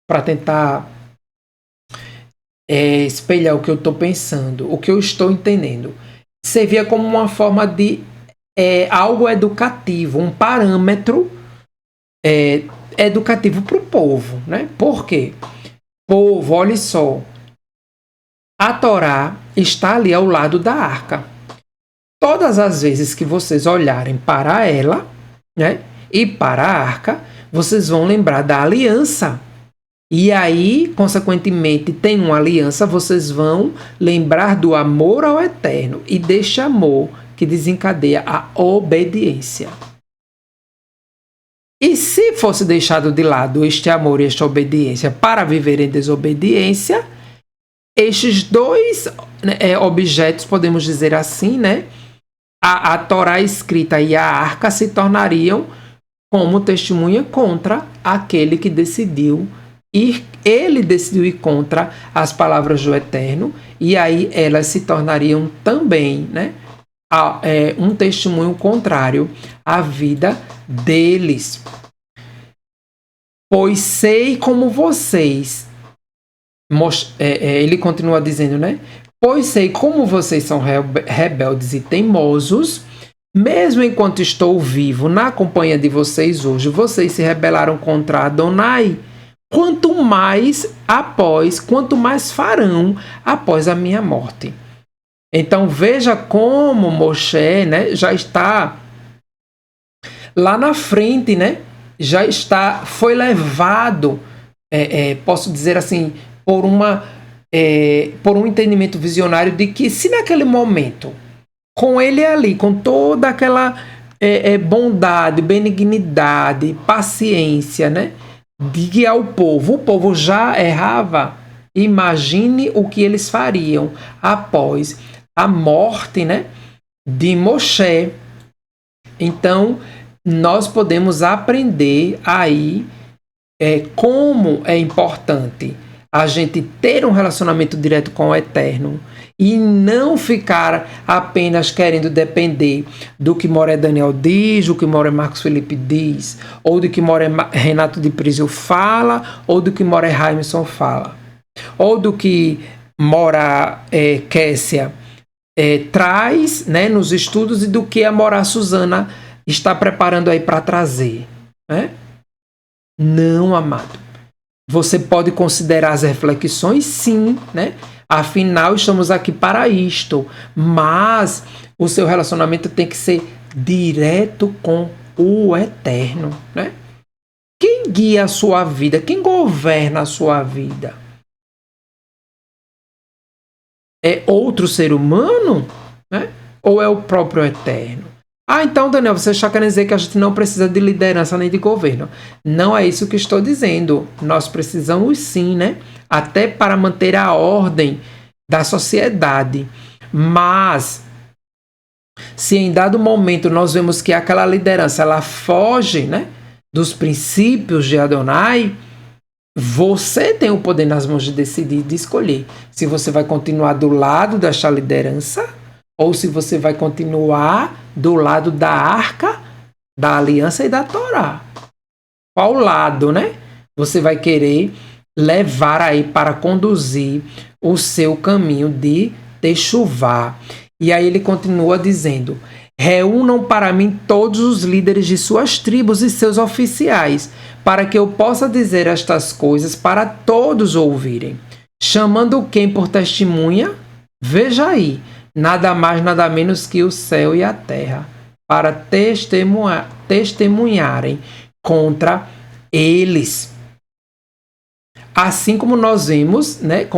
Para tentar espelhar o que eu estou pensando, o que eu estou entendendo. Servia como uma forma de algo educativo, um parâmetro educativo para o povo, né? Por quê? Povo, olha só, a Torá está ali ao lado da arca. Todas as vezes que vocês olharem para ela, né, e para a arca, vocês vão lembrar da aliança. E aí, consequentemente, tem uma aliança, vocês vão lembrar do amor ao Eterno e deste amor que desencadeia a obediência. E se fosse deixado de lado este amor e esta obediência para viver em desobediência, estes dois objetos, podemos dizer assim, né? A Torá escrita e a arca se tornariam como testemunha contra aquele que decidiu ir. Ele decidiu ir contra as palavras do Eterno, e aí elas se tornariam também, né, um testemunho contrário à vida deles. Pois sei como vocês, ele continua dizendo, né? Pois sei como vocês são rebeldes e teimosos, mesmo enquanto estou vivo na companhia de vocês hoje, vocês se rebelaram contra Adonai. Quanto mais farão após a minha morte. Então veja como Moshe, né, já está lá na frente, né? Foi levado, posso dizer assim, por um entendimento visionário de que se naquele momento, com ele ali, com toda aquela bondade, benignidade, paciência, né, de guiar o povo já errava, imagine o que eles fariam após a morte, né, de Moshe. Então, nós podemos aprender aí como é importante a gente ter um relacionamento direto com o Eterno e não ficar apenas querendo depender do que Moré Daniel diz, do que Moré Marcos Felipe diz, ou do que Moré Renato de Prísio fala, ou do que Moré Raimson fala, ou do que Mora Kessia traz, né, nos estudos, e do que a Morá Suzana está preparando aí para trazer, né? Não, amado. Você pode considerar as reflexões, sim, né? Afinal, estamos aqui para isto. Mas o seu relacionamento tem que ser direto com o Eterno, né? Quem guia a sua vida? Quem governa a sua vida? É outro ser humano, né? Ou é o próprio Eterno? Ah, então, Daniel, você está querendo dizer que a gente não precisa de liderança nem de governo. Não é isso que estou dizendo. Nós precisamos sim, né? Até para manter a ordem da sociedade. Mas, se em dado momento nós vemos que aquela liderança ela foge, né, dos princípios de Adonai, você tem o poder nas mãos de decidir, de escolher se você vai continuar do lado desta liderança ou se você vai continuar do lado da arca, da aliança e da Torá. Qual lado, né? Você vai querer levar aí para conduzir o seu caminho de techuvá. E aí ele continua dizendo: reúnam para mim todos os líderes de suas tribos e seus oficiais, para que eu possa dizer estas coisas para todos ouvirem. Chamando quem por testemunha? Veja aí, nada mais, nada menos que o céu e a terra, para testemunharem contra eles. Assim como nós vimos, né,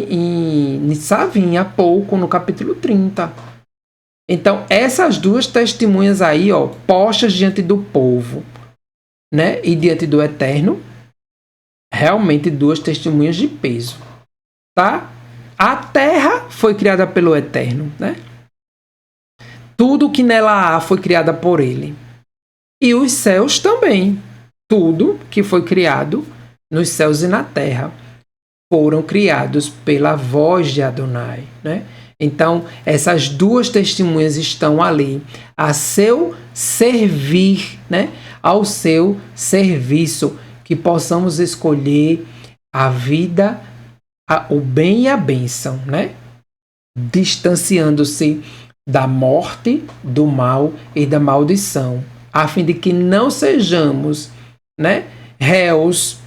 em Nitzavim, há pouco, no capítulo 30. Então, essas duas testemunhas aí, ó, postas diante do povo, né, e diante do Eterno, realmente duas testemunhas de peso, tá? A terra foi criada pelo Eterno, né? Tudo que nela há foi criada por ele. E os céus também. Tudo que foi criado nos céus e na terra foram criados pela voz de Adonai, né? Então, essas duas testemunhas estão ali a seu servir, né? Ao seu serviço, que possamos escolher a vida, o bem e a bênção, né? Distanciando-se da morte, do mal e da maldição, a fim de que não sejamos, né, réus,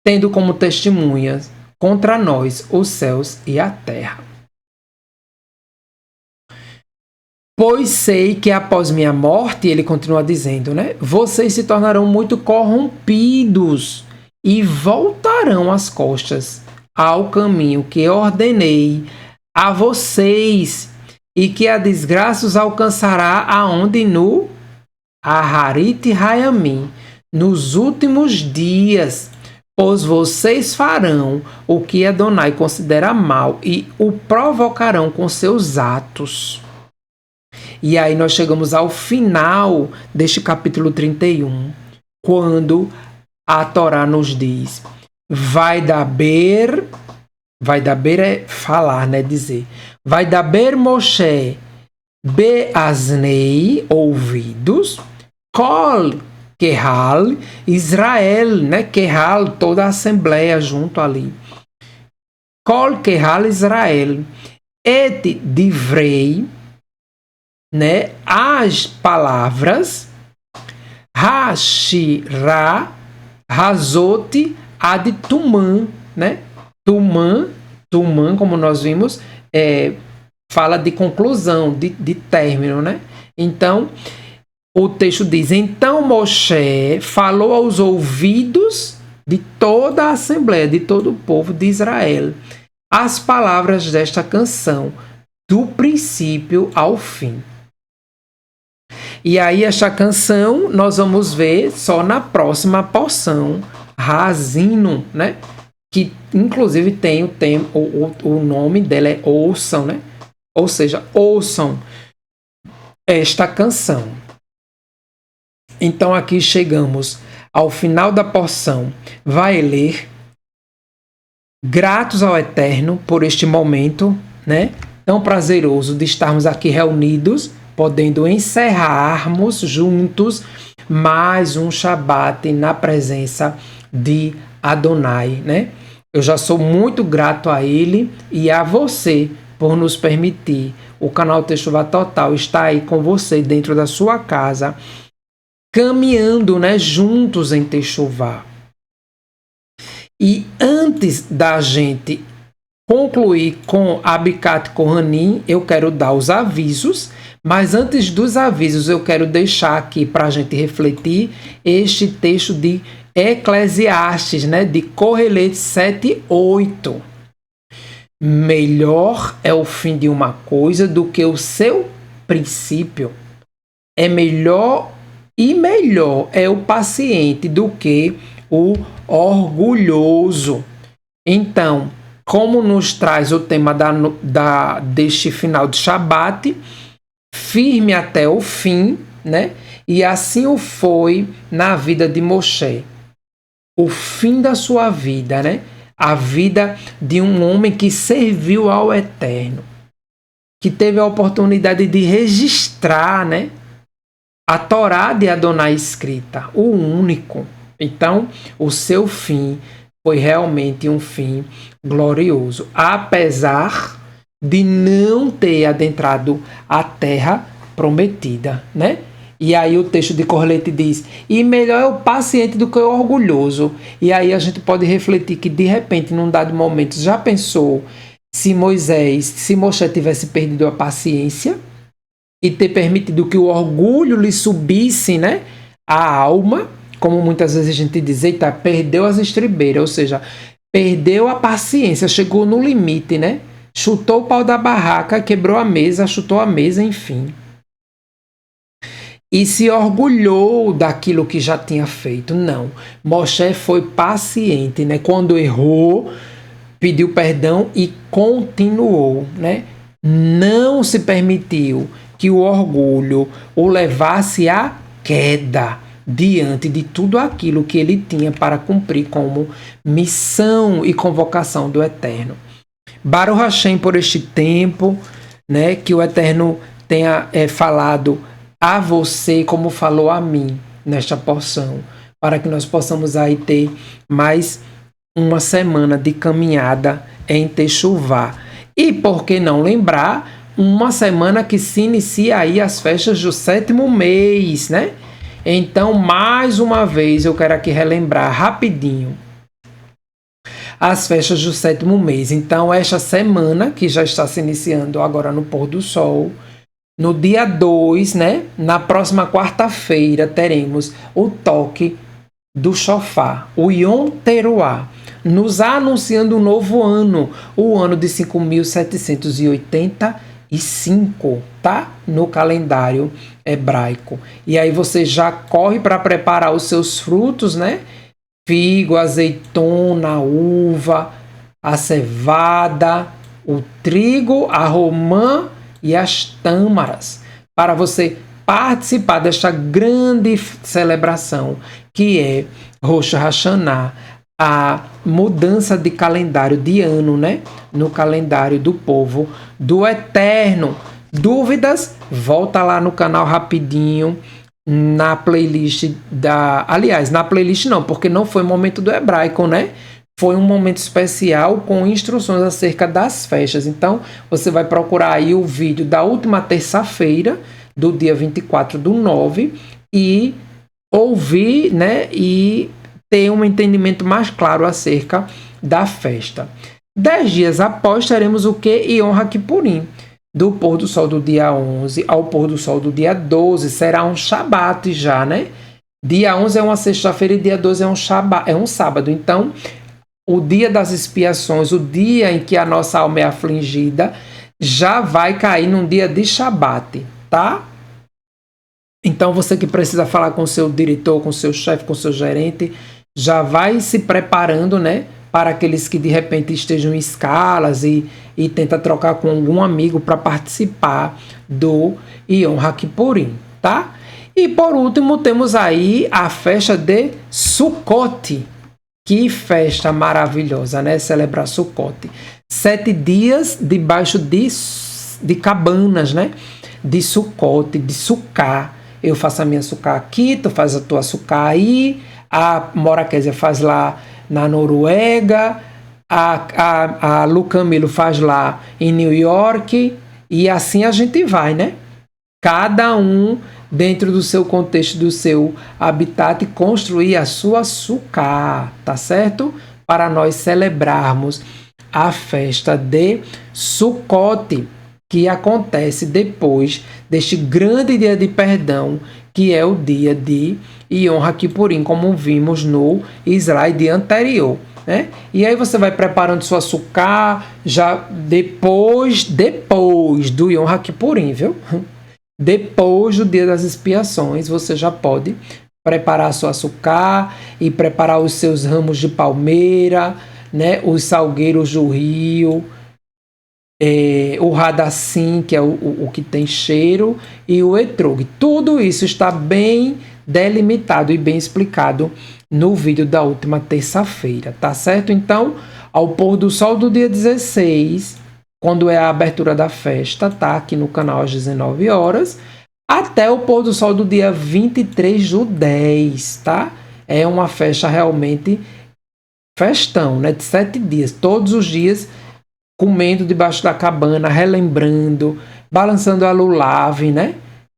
tendo como testemunhas contra nós os céus e a terra. Pois sei que após minha morte, ele continua dizendo, né, vocês se tornarão muito corrompidos e voltarão as costas ao caminho que ordenei a vocês, e que a desgraça os alcançará aonde? No Aharit Hayamim, nos últimos dias, pois vocês farão o que Adonai considera mal e o provocarão com seus atos. E aí nós chegamos ao final deste capítulo 31, quando a Torá nos diz, vai daber é falar, né, dizer, vai daber Moshe beaznei, ouvidos, kol Kehal, Israel, né, Kehal, toda a assembleia junto ali, kol Kehal Israel, et divrei, né, as palavras, Hashira, Hazot, ad Tumã, né? Tumã, como nós vimos, fala de conclusão, de término, né? Então, o texto diz, então Moshe falou aos ouvidos de toda a assembleia, de todo o povo de Israel, as palavras desta canção, do princípio ao fim. E aí esta canção nós vamos ver só na próxima porção, Razino, né? Que inclusive tem o nome dela é Ouçam, né? Ou seja, ouçam esta canção. Então aqui chegamos ao final da porção. Vai ler, gratos ao Eterno por este momento, né? Tão prazeroso de estarmos aqui reunidos, podendo encerrarmos juntos mais um Shabat na presença de Adonai, né? Eu já sou muito grato a ele e a você por nos permitir. O canal Teshuvah Total está aí com você dentro da sua casa, caminhando, né, juntos em Teshuvah. E antes da gente concluir com Abikat Kohanim, eu quero dar os avisos, mas antes dos avisos eu quero deixar aqui para a gente refletir este texto de Eclesiastes, né, de Kohelet 7:8. Melhor é o fim de uma coisa do que o seu princípio. É melhor é o paciente do que o orgulhoso. Então, como nos traz o tema deste final de Shabat, firme até o fim, né? E assim o foi na vida de Moshe. O fim da sua vida, né? A vida de um homem que serviu ao Eterno, que teve a oportunidade de registrar, né, a Torá de Adonai escrita, o único. Então, o seu fim foi realmente um fim glorioso, apesar de não ter adentrado a terra prometida, né? E aí o texto de Kohelet diz, e melhor é o paciente do que o orgulhoso. E aí a gente pode refletir que de repente, num dado momento, já pensou se Moshe tivesse perdido a paciência e ter permitido que o orgulho lhe subisse, né, a alma, como muitas vezes a gente diz, eita, perdeu as estribeiras, ou seja, perdeu a paciência, chegou no limite, né? Chutou o pau da barraca, quebrou a mesa, chutou a mesa, enfim. E se orgulhou daquilo que já tinha feito. Não. Moshe foi paciente, né? Quando errou, pediu perdão e continuou, né? Não se permitiu que o orgulho o levasse à queda diante de tudo aquilo que ele tinha para cumprir como missão e convocação do Eterno. Baruch Hashem por este tempo, né, que o Eterno tenha falado a você como falou a mim nesta porção, para que nós possamos aí ter mais uma semana de caminhada em Techuvá. E por que não lembrar, uma semana que se inicia aí as festas do 7º mês, né? Então, mais uma vez, eu quero aqui relembrar rapidinho as festas do 7º mês. Então, esta semana, que já está se iniciando agora no pôr do sol, no dia 2, né? Na próxima quarta-feira, teremos o toque do shofar, o Yom Teruah, nos anunciando um novo ano, o ano de 5.785, tá? No calendário hebraico. E aí você já corre para preparar os seus frutos, né? Figo, azeitona, uva, a cevada, o trigo, a romã e as tâmaras, para você participar desta grande celebração que é Rosh Hashanah, a mudança de calendário de ano, né? No calendário do povo do Eterno. Dúvidas? Volta lá no canal rapidinho, na playlist da... Aliás, na playlist não, porque não foi momento do hebraico, né? Foi um momento especial com instruções acerca das festas. Então, você vai procurar aí o vídeo da última terça-feira, do dia 24/9, e ouvir, né? E ter um entendimento mais claro acerca da festa. 10 dias após, teremos o que? Yom HaKippurim. Do pôr do sol do dia 11 ao pôr do sol do dia 12, será um Shabat já, né? Dia 11 é uma sexta-feira e dia 12 é um Shabat, é um sábado. Então, o dia das expiações, o dia em que a nossa alma é afligida, já vai cair num dia de Shabat, tá? Então, você que precisa falar com o seu diretor, com o seu chefe, com o seu gerente, já vai se preparando, né? Para aqueles que de repente estejam em escalas e tenta trocar com algum amigo para participar do Yom HaKippurim, tá? E por último, temos aí a festa de Sukkot. Que festa maravilhosa, né? Celebrar Sukkot. 7 dias debaixo de cabanas, né? De Sukkot, de Sukkah. Eu faço a minha Sukkah aqui, tu faz a tua Sukkah aí, a Morakésia faz lá na Noruega, a Lu Camilo faz lá em New York, e assim a gente vai, né? Cada um dentro do seu contexto, do seu habitat, construir a sua Sukkah, tá certo? Para nós celebrarmos a festa de Sukkot, que acontece depois deste grande dia de perdão, que é o dia de Yom HaKippurim, como vimos no slide anterior, né? E aí você vai preparando sua Sukkah já depois do Yom HaKippurim, viu? Depois do dia das expiações, você já pode preparar a sua Sukkah e preparar os seus ramos de palmeira, né? Os salgueiros do rio, o Hadassim, que é o que tem cheiro, e o Etrog. Tudo isso está bem delimitado e bem explicado no vídeo da última terça-feira, tá certo? Então, ao pôr do sol do dia 16, quando é a abertura da festa, tá? Aqui no canal às 19 horas, até o pôr do sol do dia 23/10, tá? É uma festa realmente festão, né? De 7 dias, todos os dias comendo debaixo da cabana, relembrando, balançando a lulave, né?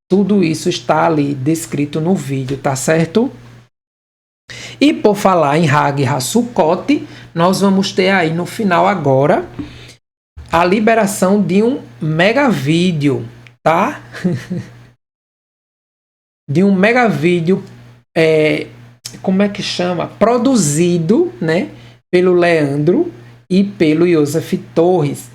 Tudo isso está ali descrito no vídeo, tá certo? E por falar em Hag HaSukkot, nós vamos ter aí no final agora a liberação de um mega vídeo, tá? De um mega vídeo, como é que chama? Produzido, né? Pelo Leandro e pelo Joseph Torres.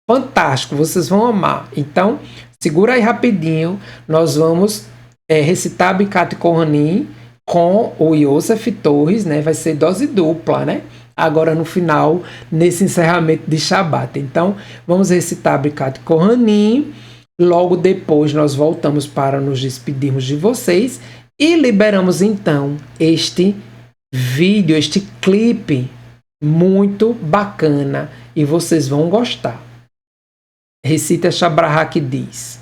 Fantástico, vocês vão amar. Então, segura aí rapidinho, nós vamos recitar Birkat Kohanim com o Joseph Torres, né? Vai ser dose dupla, né? Agora no final, nesse encerramento de Shabat. Então, vamos recitar Birkat Kohanim. Logo depois, nós voltamos para nos despedirmos de vocês e liberamos então este vídeo, este clipe, muito bacana e vocês vão gostar. Recita essa brahá que diz: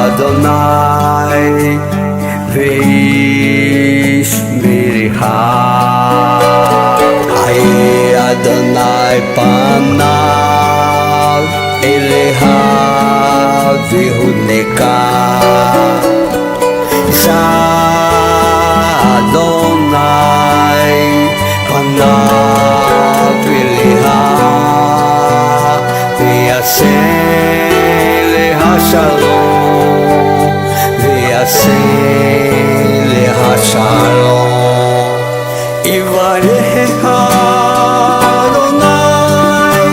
Adonai ve'ishmerecha, Haye Adonai panav elecha vehuneka, Adonai panav elecha ve'yaseh lecha shalom, ve'yaseh lecha shalom. Yivarecha Adonai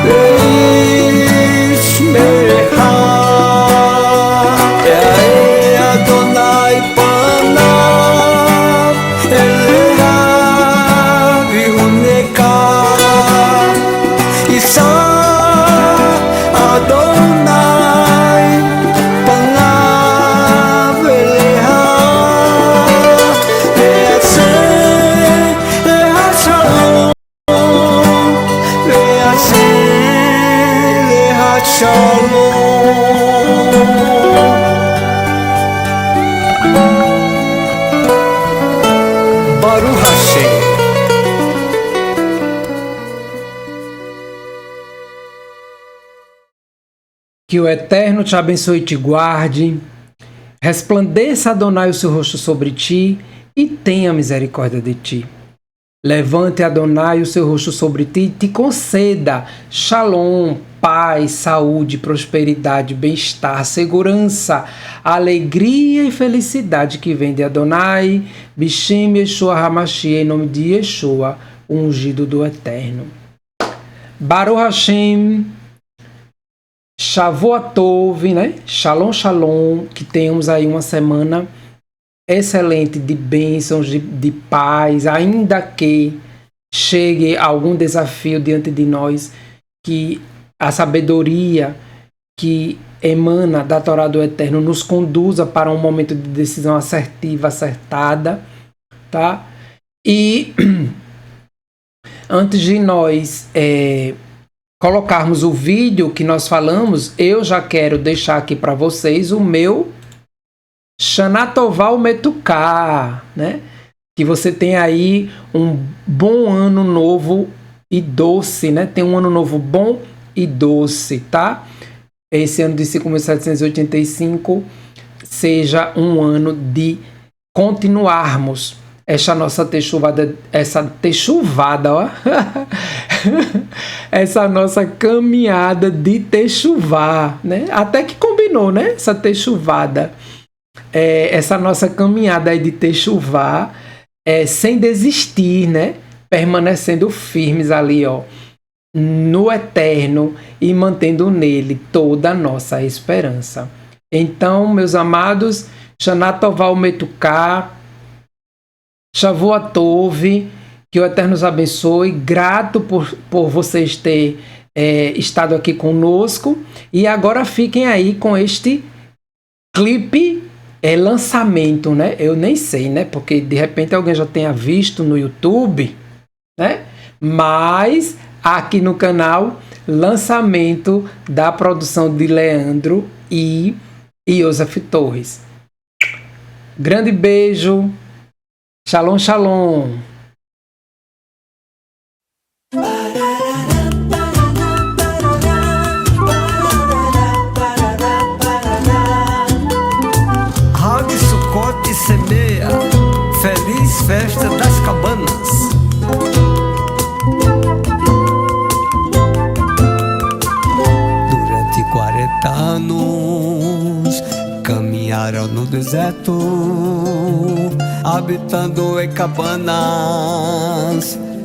ve'yishmerecha, Ya'eh Adonai panav elecha vehuneka, Yisa Adonai panav elecha ve'yaseh lecha shalom, ve'yaseh lecha shalom. Baruch Hashem. Que o Eterno te abençoe e te guarde, resplandeça Adonai o seu rosto sobre ti e tenha misericórdia de ti. Levante Adonai o seu rosto sobre ti e te conceda shalom, paz, saúde, prosperidade, bem-estar, segurança, alegria e felicidade que vem de Adonai, Bishem Yeshua Hamashiach, em nome de Yeshua, o ungido do Eterno. Baruch Hashem, Shavuot Tov, né? Shalom, shalom, que tenhamos aí uma semana excelente de bênçãos, de paz, ainda que chegue algum desafio diante de nós, que a sabedoria que emana da Torá do Eterno nos conduza para um momento de decisão assertiva, acertada, tá? E antes de nós colocarmos o vídeo que nós falamos, eu já quero deixar aqui para vocês o meu Shana Tová Umetuká, né? Que você tem aí um bom ano novo e doce, né? Tem um ano novo bom e doce, tá? Esse ano de 5.785 seja um ano de continuarmos essa nossa techuvada, ó. Essa nossa caminhada de techuvá, né? Até que combinou, né? Essa techuvada. Essa nossa caminhada aí de techuvá, sem desistir, né? Permanecendo firmes ali, ó, no Eterno e mantendo nele toda a nossa esperança. Então, meus amados, Shana Tová Umetuká, Shavuot Tov, que o Eterno nos abençoe, grato por vocês terem estado aqui conosco, e agora fiquem aí com este clipe, lançamento, né? Eu nem sei, né? Porque de repente alguém já tenha visto no YouTube, né? Mas aqui no canal, lançamento da produção de Leandro e Iosef Torres. Grande beijo. Shalom, shalom. Rabi Sukkot semeia, feliz festa das cabanas. Durante 40 anos caminharam no deserto, habitando em cabanas,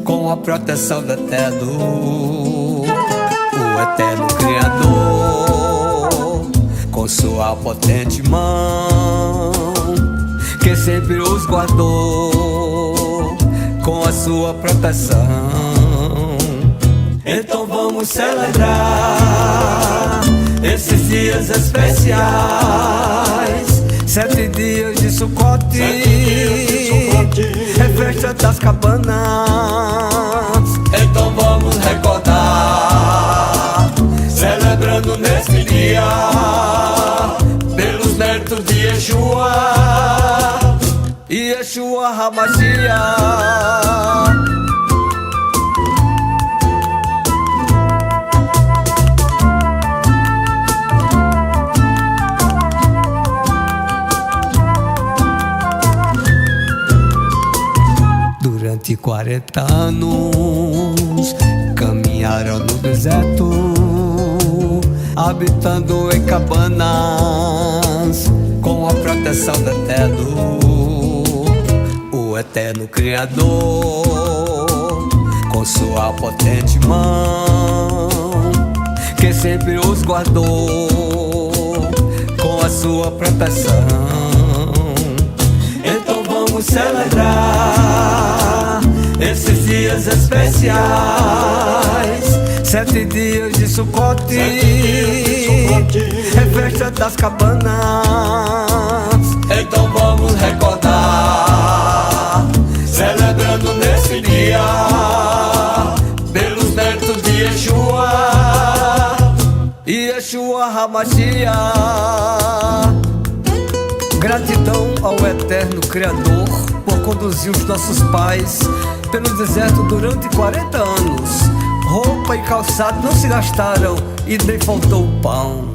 com a proteção do Eterno, o Eterno Criador, com sua potente mão, que sempre os guardou, com a sua proteção. Então vamos celebrar esses dias especiais, 7 dias de Sucote, é festa das cabanas. Então vamos recordar, celebrando nesse dia, pelos méritos de Yeshua e Yeshua HaMashiach. Durante 40 anos caminharam no deserto, habitando em cabanas, com a proteção do Eterno, o Eterno Criador, com sua potente mão, que sempre os guardou, com a sua proteção. Então vamos celebrar esses dias especiais, 7 dias de Sucote, é festa das cabanas. Então vamos recordar, celebrando nesse dia, pelos méritos de Yeshua e Yeshua HaMashiach. Gratidão ao Eterno Criador por conduzir os nossos pais pelo deserto durante 40 anos. Roupa e calçado não se gastaram e nem faltou pão.